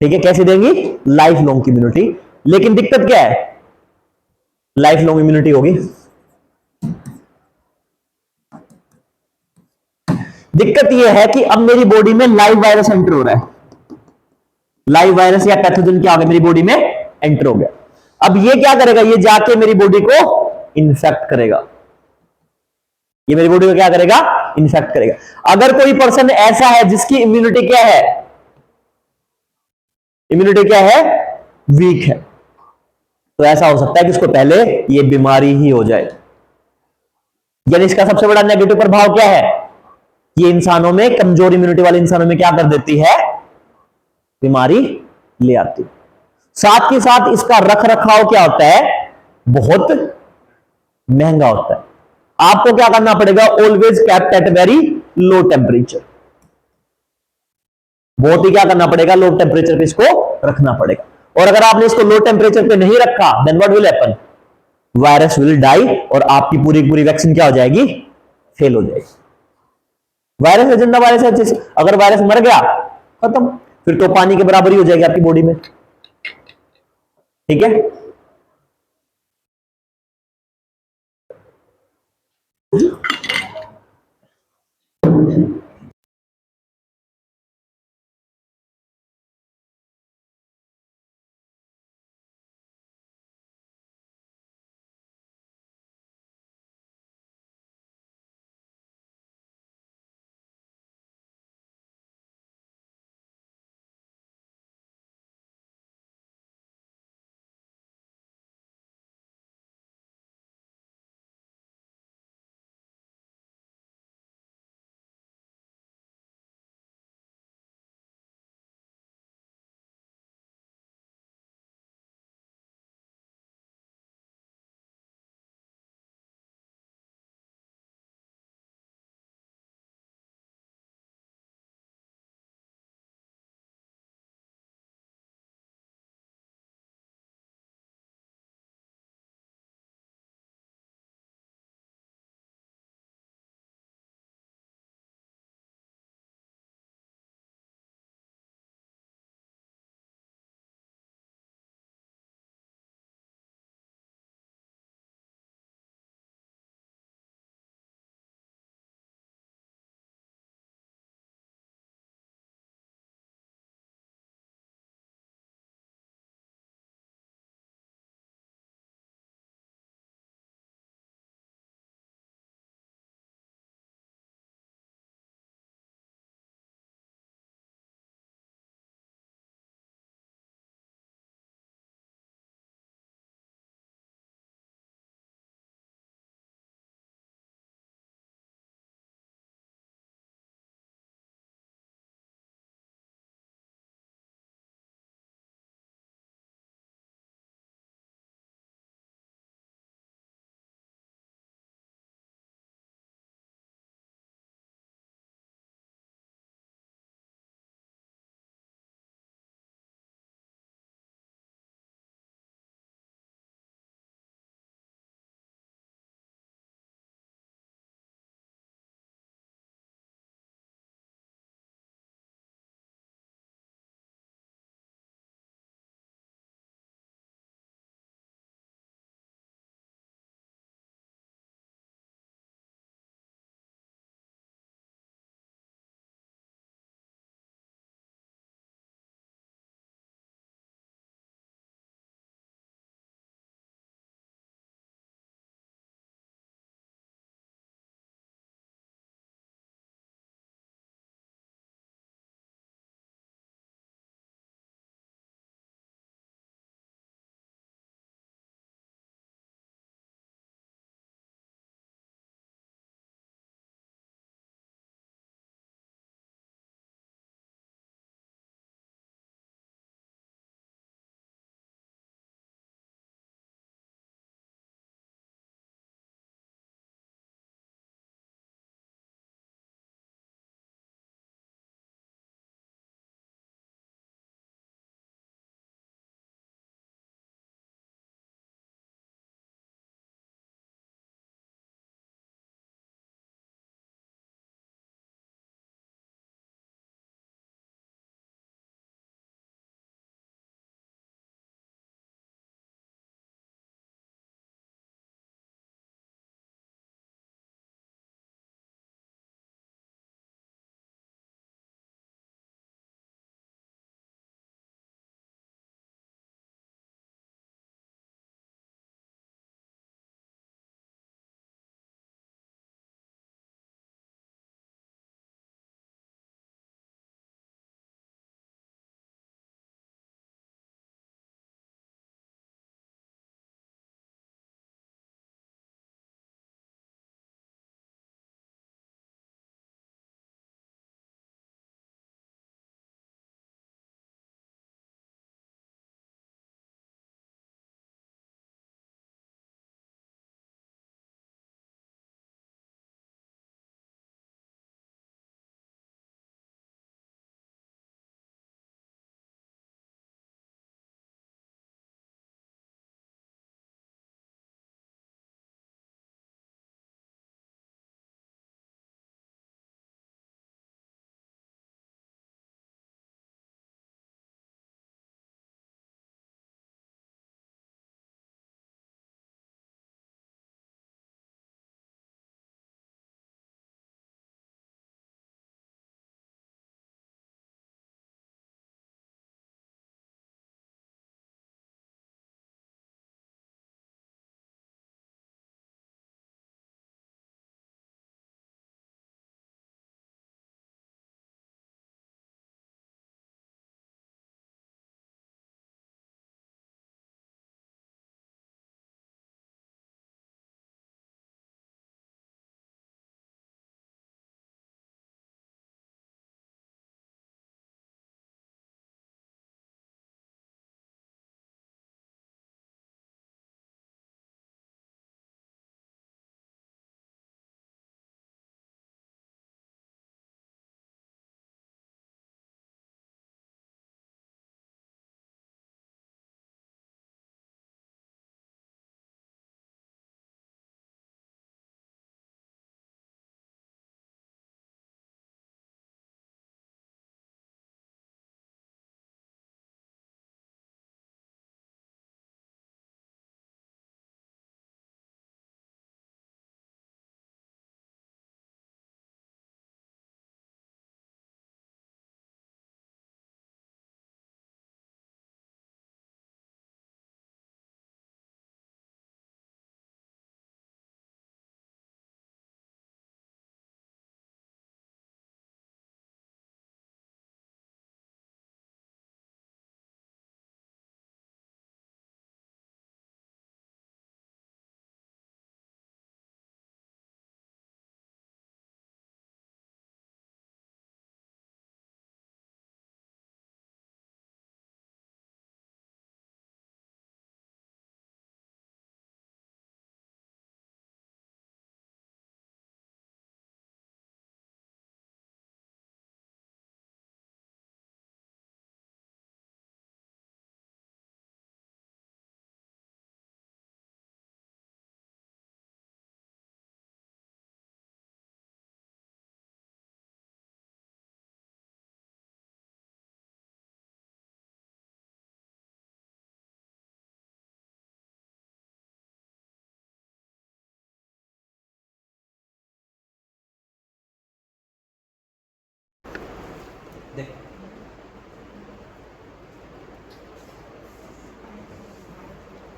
ठीक है। कैसे देंगी, लाइफ लॉन्ग की इम्यूनिटी। लेकिन दिक्कत क्या है, लाइफ लॉन्ग इम्यूनिटी होगी, दिक्कत यह है कि अब मेरी बॉडी में लाइव वायरस एंटर हो रहा है, लाइव वायरस या पैथोजन क्या हो गया, मेरी बॉडी में एंटर हो गया। अब ये क्या करेगा, ये जाके मेरी बॉडी को इन्फेक्ट करेगा, ये मेरी बॉडी को क्या करेगा, इन्फेक्ट करेगा। अगर कोई पर्सन ऐसा है जिसकी इम्यूनिटी क्या है, इम्यूनिटी क्या है, वीक है, तो ऐसा हो सकता है कि उसको पहले ये बीमारी ही हो जाए। यानी इसका सबसे बड़ा नेगेटिव प्रभाव क्या है, ये इंसानों में, कमजोर इम्यूनिटी वाले इंसानों में क्या कर देती है, बीमारी ले आती है। साथ के साथ इसका रख रखाव क्या होता है, बहुत महंगा होता है। आपको क्या करना पड़ेगा, always kept at very low temperature, बहुत ही क्या करना पड़ेगा, लो टेम्परेचर पे इसको रखना पड़ेगा। और अगर आपने इसको लो टेम्परेचर पे नहीं रखा, then what will happen, virus will die, और आपकी पूरी पूरी वैक्सीन क्या हो जाएगी, फेल हो जाएगी। वायरस एजेंडा वायरस है, जैसे अगर वायरस मर गया खत्म, फिर तो पानी के बराबर ही हो जाएगी आपकी बॉडी में। ठीक है।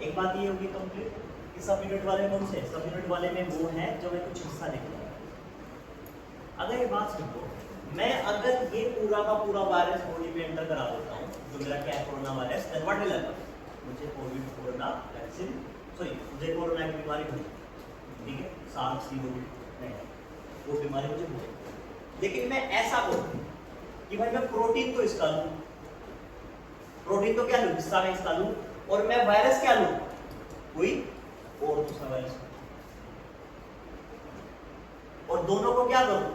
एक बात ये होगी कंप्लीट कि सब यूनिट वाले कौन से, सब यूनिट वाले में वो है जो मैं कुछ हिस्सा निकला। अगर ये बात सुनो, मैं अगर ये पूरा का पूरा वायरस बॉडी में एंटर करा देता हूँ, जो मेरा क्या है corona virus, then what will happen, मुझे कोविड कोरोना वैक्सीन सॉरी मुझे कोरोना की बीमारी हुई, ठीक है, सार्स की नहीं वो बीमारी मुझे हुई। लेकिन मैं ऐसा करूँ कि भाई मैं प्रोटीन तो इसका लूँ, प्रोटीन तो क्या लूँ, हिस्सा में इसका लूँ, और मैं वायरस क्या लूँ, कोई और दूसरा वायरस, और दोनों को क्या करूँ,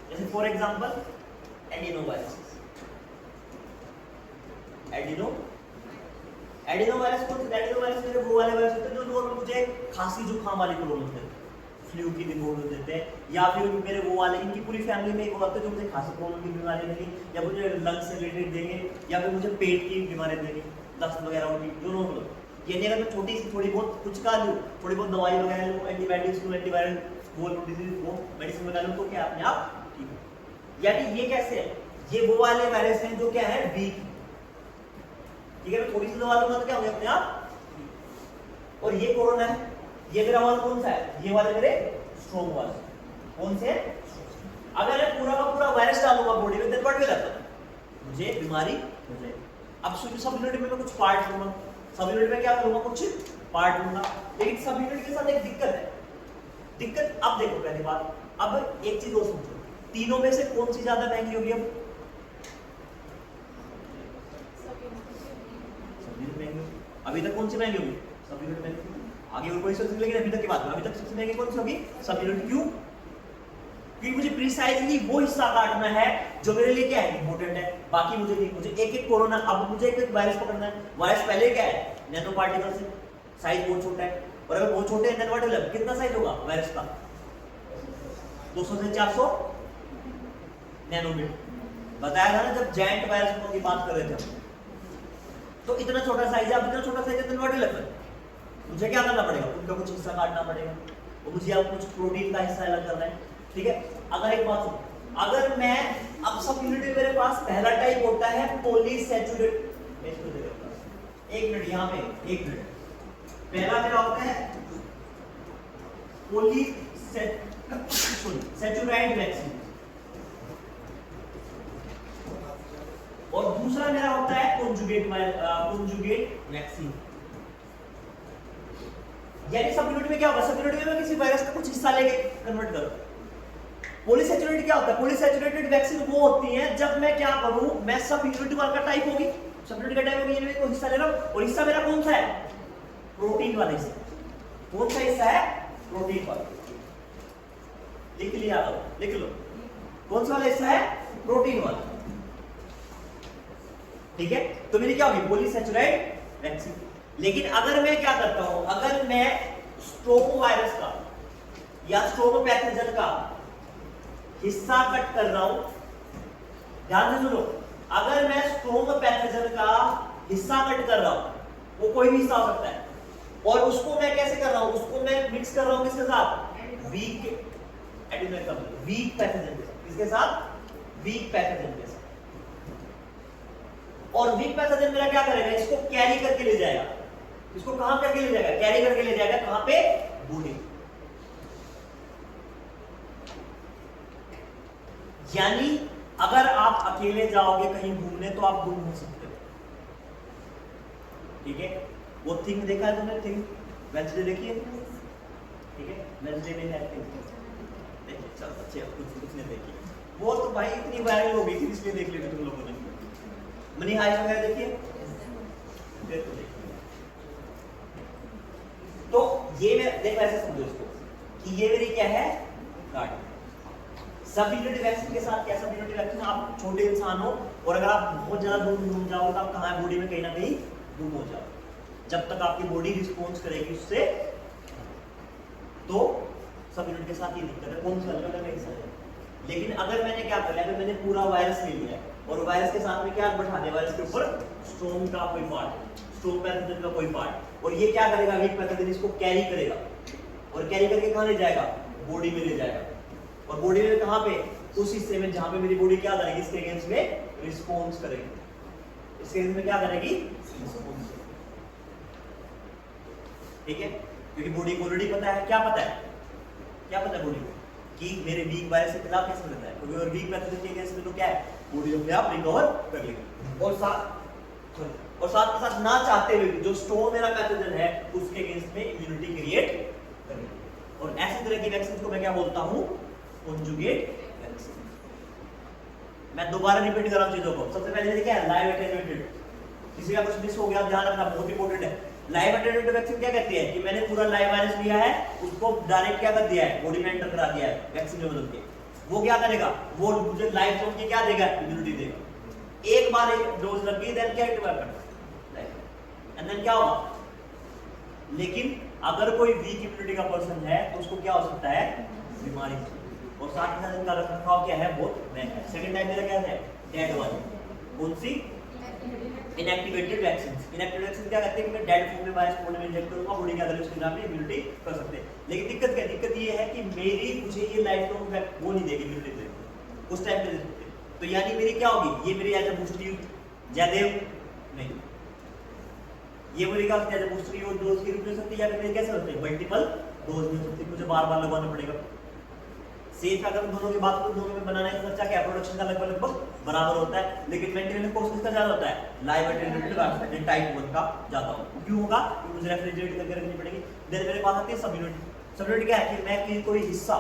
जैसे for example adeno virus, adeno virus कौन सा, एडिनो वायरस मेरे वो वाले वायरस होते हैं जो नॉर्मल मुझे खांसी जुकाम वाली प्रॉब्लम देते हैं, फ्लू की प्रॉब्लम देते हैं, या फिर मेरे वो वाले इनकी पूरी फैमिली में एक होता है जो मुझे खांसी प्रॉब्लम की बीमारी देंगे, या मुझे लंग्स से रिलेटेड देंगे, या फिर मुझे पेट की बीमारी देंगे, दस्त वगैरह होगी, जो नॉर्मल। यानी अगर मैं छोटी सी थोड़ी बहुत कुछ का लूँ, थोड़ी बहुत दवाई वगैरह लूँ, एंटीबायोटिक्स लूँ, एंटीवायरल वो डिजीज वो मेडिसिन वगैरह लूँ, तो क्या अपने आप ठीक है। यानी ये कैसे है, ये वो वाले वायरस हैं जो क्या है वीक, ठीक है, मैं थोड़ी सी दवा लूंगा तो क्या होंगे अपने आप। और ये कोरोना है, ये मेरा वाला कौन सा है, ये वाले मेरे स्ट्रॉन्ग वाले, कौन से, अगर मैं पूरा का पूरा वायरस डालूंगा बॉडी में, देन व्हाट विल हैपन, मुझे बीमारी हो जाएगी। अब सब यूनिट में मैं कुछ पार्ट लूंगा, सब यूनिट में क्या करूंगा, कुछ पार्ट लूंगा, लेकिन सब यूनिट के साथ एक दिक्कत है, दिक्कत अब देखो पहली बात, अब एक चीज और समझो, तीनों में से कौन सी ज्यादा महंगी होगी, अब अभी तक कौन सी महंगी होगी, सब यूनिट महंगी, आगे और कोई सोच, लेकिन अभी तक की बात है, अभी तक सबसे महंगी कौन सी होगी, सब यूनिट। क्यों, क्योंकि मुझे प्रिसाइजली वो हिस्सा काटना है जो मेरे लिए क्या है इंपॉर्टेंट है, बाकी मुझे नहीं, मुझे एक एक कोरोना, अब मुझे एक एक वायरस पकड़ना है, वायरस पहले क्या है नैनो पार्टिकल से, साइज बहुत छोटा है, और अगर बहुत छोटे हैं व्हाट विल हैपन, कितना साइज होगा वायरस का, 200 से 400 नैनोमीटर, बताया था ना जब जायंट वायरस की बात कर रहे थे, तो इतना छोटा साइज है, अब इतना छोटा साइज है तो व्हाट विल हैपन, मुझे क्या करना पड़ेगा, उनका कुछ हिस्सा काटना पड़ेगा, और मुझे अब कुछ प्रोटीन का हिस्सा अलग करना है, ठीक है। अगर एक बात सुनो, अगर मैं अब सब यूनिट में मेरे पास पहला टाइप होता है पॉलीसैचुरेट, एक मिनट यहाँ पे, एक मिनट, पहला मेरा होता है पॉलीसैचुराइड वैक्सीन, और दूसरा मेरा होता है कॉन्जुगेट वैक्सीन। यानी सब यूनिट में क्या होगा, सब यूनिट में मैं किसी वायरस का कुछ हिस्सा लेके कन्वर्ट करूं। पॉलीसैचुरेटेड क्या होता है, पॉलीसैचुरेटेड वैक्सीन वो होती है जब मैं क्या करूं, मैं सब यूनिट का टाइप होगी, सब यूनिट का टाइप होगी, यानी मैं हिस्सा ले रहा हूं, और हिस्सा मेरा कौन सा है, प्रोटीन वाला हिस्सा, कौन सा हिस्सा है, प्रोटीन वाला, लिख लिया, लिख लो, कौन सा वाला हिस्सा है, प्रोटीन वाला, ठीक है। तो मेरी क्या होगी पॉलीसैचुराइड वैक्सीन। लेकिन अगर मैं क्या करता हूं, अगर मैं स्ट्रोमोवायरस का या स्ट्रोमोपैथोजन का हिस्सा कट कर रहा हूं, ध्यान से सुनो, अगर मैं स्ट्रोमोपैथोजन का हिस्सा कट कर रहा हूं, वो कोई भी हिस्सा हो सकता है, और उसको मैं कैसे कर रहा हूं, उसको मैं मिक्स कर रहा हूं किसके साथ, वीक पैथोजन के साथ, किसके साथ, वीक पैथोजन के साथ, और वीक पैथोजन मेरा क्या करेगा, इसको कैरी करके ले जाएगा, इसको कहां करके ले जाएगा, कैरी करके ले जाएगा, कहां पे, बॉडी। यानी अगर आप अकेले जाओगे कहीं घूमने तो आप गुम हो सकते हो, ठीक है। वो थिंग देखा है तुमने, थिंग वेंसडे देखी है, ठीक है, वेंसडे में है थिंग, देखिए चल अच्छे, कुछ ने देखी, वो तो भाई इतनी वायरल हो गई थी इसलिए देख लेते तुम लोगों ने। मनी हाइस्ट वगैरह देखिए, तो देखिए, तो ये मैं देखो ऐसे समझो इसको कि ये मेरी क्या है, गाड़ी। सब यूनिट वैक्सीन के साथ क्या, सब यूनिट वैक्सीन, आप छोटे इंसान हो और अगर आप बहुत ज्यादा दूर घूम जाओ तो आप कहाँ बॉडी में कहीं ना कहीं गुम हो जाओ, जब तक आपकी बॉडी रिस्पॉन्स करेगी उससे, तो सब यूनिट के साथ ये दिक्कत है, कौन सा अलग अलग हिस्सा है। लेकिन अगर मैंने क्या कर लिया, अगर मैंने पूरा वायरस ले लिया और वायरस के साथ में क्या बैठा दिया, वायरस के ऊपर स्ट्रोम का कोई पार्ट, स्ट्रोम पैथोजन का कोई पार्ट, और ये क्या करेगा, वीक पैथोजन इसको कैरी करेगा, और कैरी करके कहाँ ले जाएगा, बॉडी में ले जाएगा, और बॉडी में कहाँ पे, उस हिस्से में जहां पे मेरी बॉडी क्या करेगी, इसके अगेंस्ट में रिस्पॉन्स करेगी, इसके अगेंस्ट में क्या करेगी, रिस्पॉन्स। ठीक है, क्योंकि बॉडी को ऑलरेडी पता है, क्या पता है, क्या पता है बॉडी को कि मेरे वीक वायरस के खिलाफ कैसे लड़ना है, क्योंकि अगर वीक पैथोजन के अगेंस्ट में तो क्या है, बॉडी अपने आप रिकवर कर लेगी। और साथ के साथ ना चाहते हुए जो स्ट्रॉन्ग मेरा पैथोजन है उसके अगेंस्ट में इम्यूनिटी क्रिएट करेगी। और ऐसी तरह की वैक्सीन को मैं क्या बोलता हूं, कॉन्जुगेट वैक्सीन। मैं दोबारा रिपीट कर रहा हूं चीजों को। सबसे पहले क्या है, लाइव एटेन्यूएटेड, किसी का कुछ मिस हो गया ध्यान रखना, बहुत इंपॉर्टेंट है। लाइव एटेन्यूएटेड वैक्सीन क्या कहती है कि मैंने पूरा लाइव वायरस लिया है, उसको डायरेक्ट क्या कर दिया है, बॉडी में एंटर करा दिया है वैक्सीन में बदल के। वो क्या करेगा, वो मुझे लाइव जोन के क्या देगा, इम्यूनिटी देगा। एक बार एक डोज लग गई देन क्या हैपन, एंड देन क्या होगा। लेकिन अगर कोई वीक इम्यूनिटी का पर्सन है तो उसको क्या हो सकता है, बीमारी। और साथ ही साथ इनका रखरखाव क्या है, बहुत महंगा है। सेकंड टाइप मेरा क्या है, डेड वाली, कौन सी, इनएक्टिवेटेड वैक्सीन। इनएक्टिवेटेड वैक्सीन क्या कहते हैं कि मैं डेड फॉर्म में वायरस बॉडी में इंजेक्ट करूंगा, बॉडी के अंदर उसके खिलाफ इम्यूनिटी कर सकते हैं। लेकिन दिक्कत क्या, दिक्कत ये है कि मेरी मुझे ये लाइफ लॉन्ग वो नहीं देगी इम्यूनिटी देगी, उस टाइम पे दे सकते। तो यानी मेरी क्या होगी, ये मेरी एज अ बूस्टर जयदेव नहीं, ये मेरी क्या होती है, एज अ बूस्टर डोज की रिप्लेस होती है, या फिर मेरी कैसे होती है, मल्टीपल डोज में होती है, मुझे बार-बार लगवाना पड़ेगा। सेफ अगर दोनों की बात करूं, दोनों में बनाने का खर्चा क्या, प्रोडक्शन का लगभग बराबर होता है, लेकिन मेंटेनेंस कॉस्ट किसका ज्यादा होता है, लाइव एटेन्यूएटेड वैक्सीन टाइप 1 का ज्यादा होगा। क्यों होगा, क्योंकि मुझे रेफ्रिजरेट करके रखनी पड़ेगी। देन मेरे पास आती है सब यूनिट। सब यूनिट क्या है कि मैं कोई हिस्सा,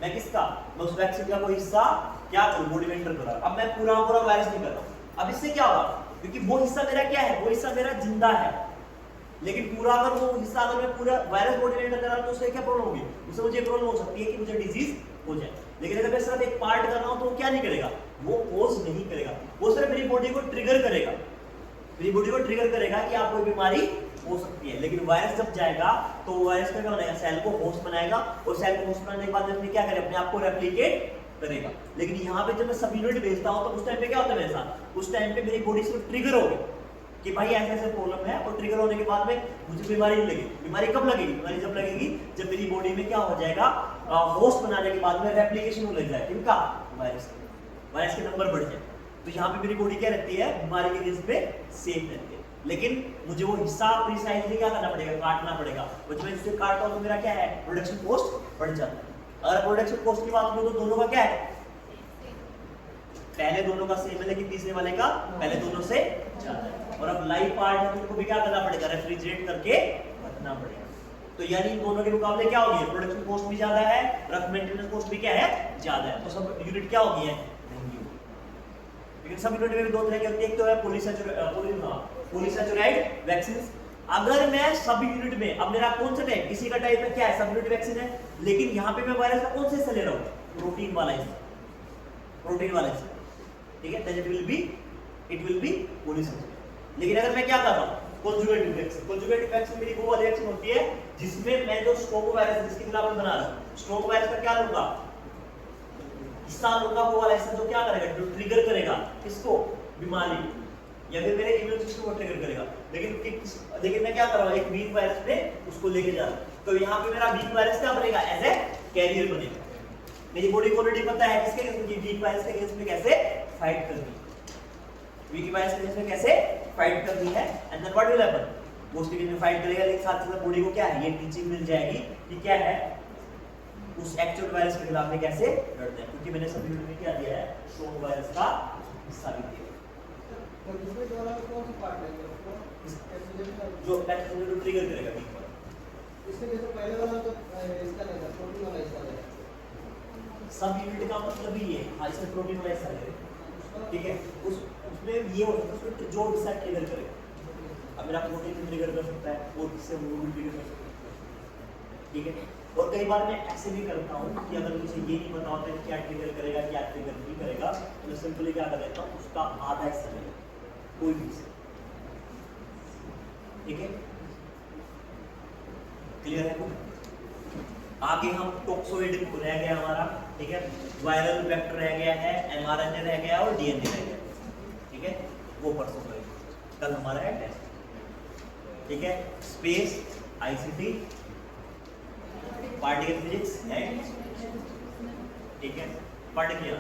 मैं किसका, मैं उस वैक्सीन का कोई हिस्सा क्या करूं, बॉडी में एंटर करा। अब मैं पूरा वायरस नहीं कर रहा हूं। अब इससे क्या होगा, क्योंकि वो हिस्सा मेरा क्या है, वो हिस्सा मेरा जिंदा है, लेकिन पूरा अगर वो हिस्सा अगर मैं पूरा वायरस बॉडी में एंटर कर रहा हूं तो उससे क्या प्रॉब्लम होगी, उससे मुझे प्रॉब्लम हो सकती है कि मुझे डिजीज हो जाए। लेकिन अगर मैं सिर्फ एक पार्ट कर रहा हूं तो वो क्या नहीं करेगा, वो कोज नहीं करेगा, वो सिर्फ मेरी बॉडी को ट्रिगर करेगा, मेरी बॉडी को ट्रिगर करेगा कि आपको बीमारी हो सकती है। लेकिन वायरस जब जाएगा तो वायरस का क्या बनाएगा, सेल को होस्ट बनाएगा, और सेल को होस्ट बनाने के बाद में क्या करेगा, अपने आप को रेप्लिकेट करेगा। लेकिन यहाँ पे जब मैं सब यूनिट भेजता हूँ तो उस टाइम पे क्या होता है मेरे साथ, उस टाइम पे मेरी बॉडी से ट्रिगर हो गई कि भाई ऐसे ऐसे प्रॉब्लम है, और ट्रिगर होने के बाद में मुझे बीमारी नहीं लगेगी। बीमारी कब लगेगी, बीमारी जब लगेगी जब मेरी बॉडी में क्या हो जाएगा, होस्ट बनाने के बाद में रेप्लिकेशन हो लग जाए, किनका, वायरस के नंबर बढ़ जाए। तो यहाँ पे मेरी बॉडी क्या रहती है, बीमारी के अगेंस्ट पे सेफ रहती है। लेकिन मुझे वो हिस्सा प्रिसाइजली क्या करना पड़ेगा, काटना पड़ेगा। और जब मैं इसे काटता हूँ तो मेरा क्या है, प्रोडक्शन कॉस्ट बढ़ जाता है। अगर प्रोडक्शन कॉस्ट की बात करूँ तो दोनों का क्या है, पहले दोनों का सेम है, लेकिन तीसरे वाले का पहले दोनों से ज्यादा है। और अब लाइव पार्ट है तो उनको भी क्या करना पड़ेगा, रेफ्रिजरेट करके रखना पड़ेगा। तो यानी इन दोनों के मुकाबले क्या होगी, प्रोडक्शन कॉस्ट भी ज्यादा है, रफ मेंटेनेंस कॉस्ट भी क्या है, ज्यादा है। तो सब यूनिट क्या होगी है, महंगी होगी। लेकिन सब यूनिट में भी दो तरह की होती है, एक तो है पॉलीसैचुराइड वैक्सीन। अगर मैं सब यूनिट में, अब मेरा कौन सा टाइप, किसी का टाइप में क्या है, सब यूनिट वैक्सीन है, लेकिन यहाँ पे मैं वायरस का कौन से हिस्सा ले रहा हूँ, प्रोटीन वाला हिस्सा, प्रोटीन वाला हिस्सा, ठीक है, इट विल बी पॉलीसैचुराइड। लेकिन अगर मैं क्या कर रहा हूँ, कॉन्जुगेटिव वैक्सीन, कॉन्जुगेटिव वैक्सीन मेरी वो वाली वैक्सीन होती है जिसमें मैं जो स्ट्रोक वायरस है जिसके खिलाफ मैं बना रहा हूँ, स्ट्रोक वायरस का क्या लूंगा, हिस्सा लूंगा, वो वाला हिस्सा जो क्या करेगा, जो ट्रिगर करेगा किसको, बीमारी, या फिर मेरे इम्यून सिस्टम को ट्रिगर करेगा। लेकिन मैं क्या कर रहा हूँ, एक वीक वायरस पे उसको लेके जा रहा हूँ। तो यहाँ पे मेरा वीक वायरस क्या बनेगा, एज ए कैरियर बनेगा। मेरी बॉडी को ऑलरेडी पता है किसके अगेंस्ट, वीक वायरस के अगेंस्ट में कैसे फाइट करनी है, वीक वायरस के अगेंस्ट में कैसे फाइट करनी है। And then what will happen, वो उसके अगेंस्ट में फाइट करेगा, लेकिन साथ साथ बॉडी को क्या है, ये टीचिंग मिल जाएगी कि क्या है, उस एक्चुअल वायरस के खिलाफ में कैसे लड़ना है। क्योंकि मैंने सब वीडियो में क्या दिया है, स्ट्रोक वायरस का हिस्सा भी दिया है, तो दूसरे वाला कौन सा पार्ट है जो पैथोजन को ट्रिगर करेगा वीक वाला। इससे जैसे पहले वाला तो इसका नहीं था, प्रोटीन वाला हिस्सा है, सब यूनिट का मतलब ही है, हां इसमें प्रोटीन वाला हिस्सा है, ठीक है। उसमें ये हो सकता है उसमें जो हिस्सा ट्रिगर करेगा। अब मेरा प्रोटीन ट्रिगर कर सकता है, और किससे वो भी ट्रिगर कर सकता है, ठीक है। और कई बार मैं ऐसे भी करता हूँ कि अगर मुझे ये नहीं पता होता कि क्या ट्रिगर करेगा क्या ट्रिगर नहीं करेगा, तो सिंपली क्या कर देता हूँ, उसका आधा हिस्सा लेगा, कोई भी हिस्सा, ठीक है। क्लियर है? आगे हम टॉक्सोइड रह गया हमारा, ठीक है, वायरल वेक्टर रह गया है, एमआरएनए रह गया और डीएनए रह गया, ठीक है। वो परसों करेंगे, कल हमारा है टेस्ट, ठीक है। Space, ICT, particle physics and, ठीक है, पढ़ लिया,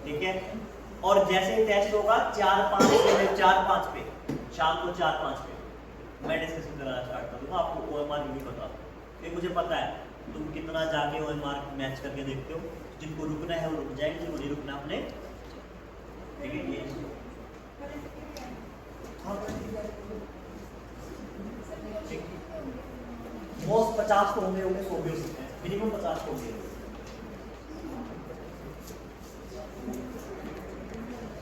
ठीक है। और जैसे ही टेस्ट होगा 4-5 पे, शाम को 4-5 पे मैं डिस्कशन कराना स्टार्ट करूंगा। करूँगा, आपको OMR नहीं पता, ये मुझे पता है तुम कितना जाके OMR मैच करके देखते हो, जिनको रुकना है वो रुक जाएंगे, जिनको नहीं रुकना अपने, ठीक है। ये मोस्ट 50 तो होंगे, 100 भी हो सकते हैं, मिनिमम 50 तो होंगे।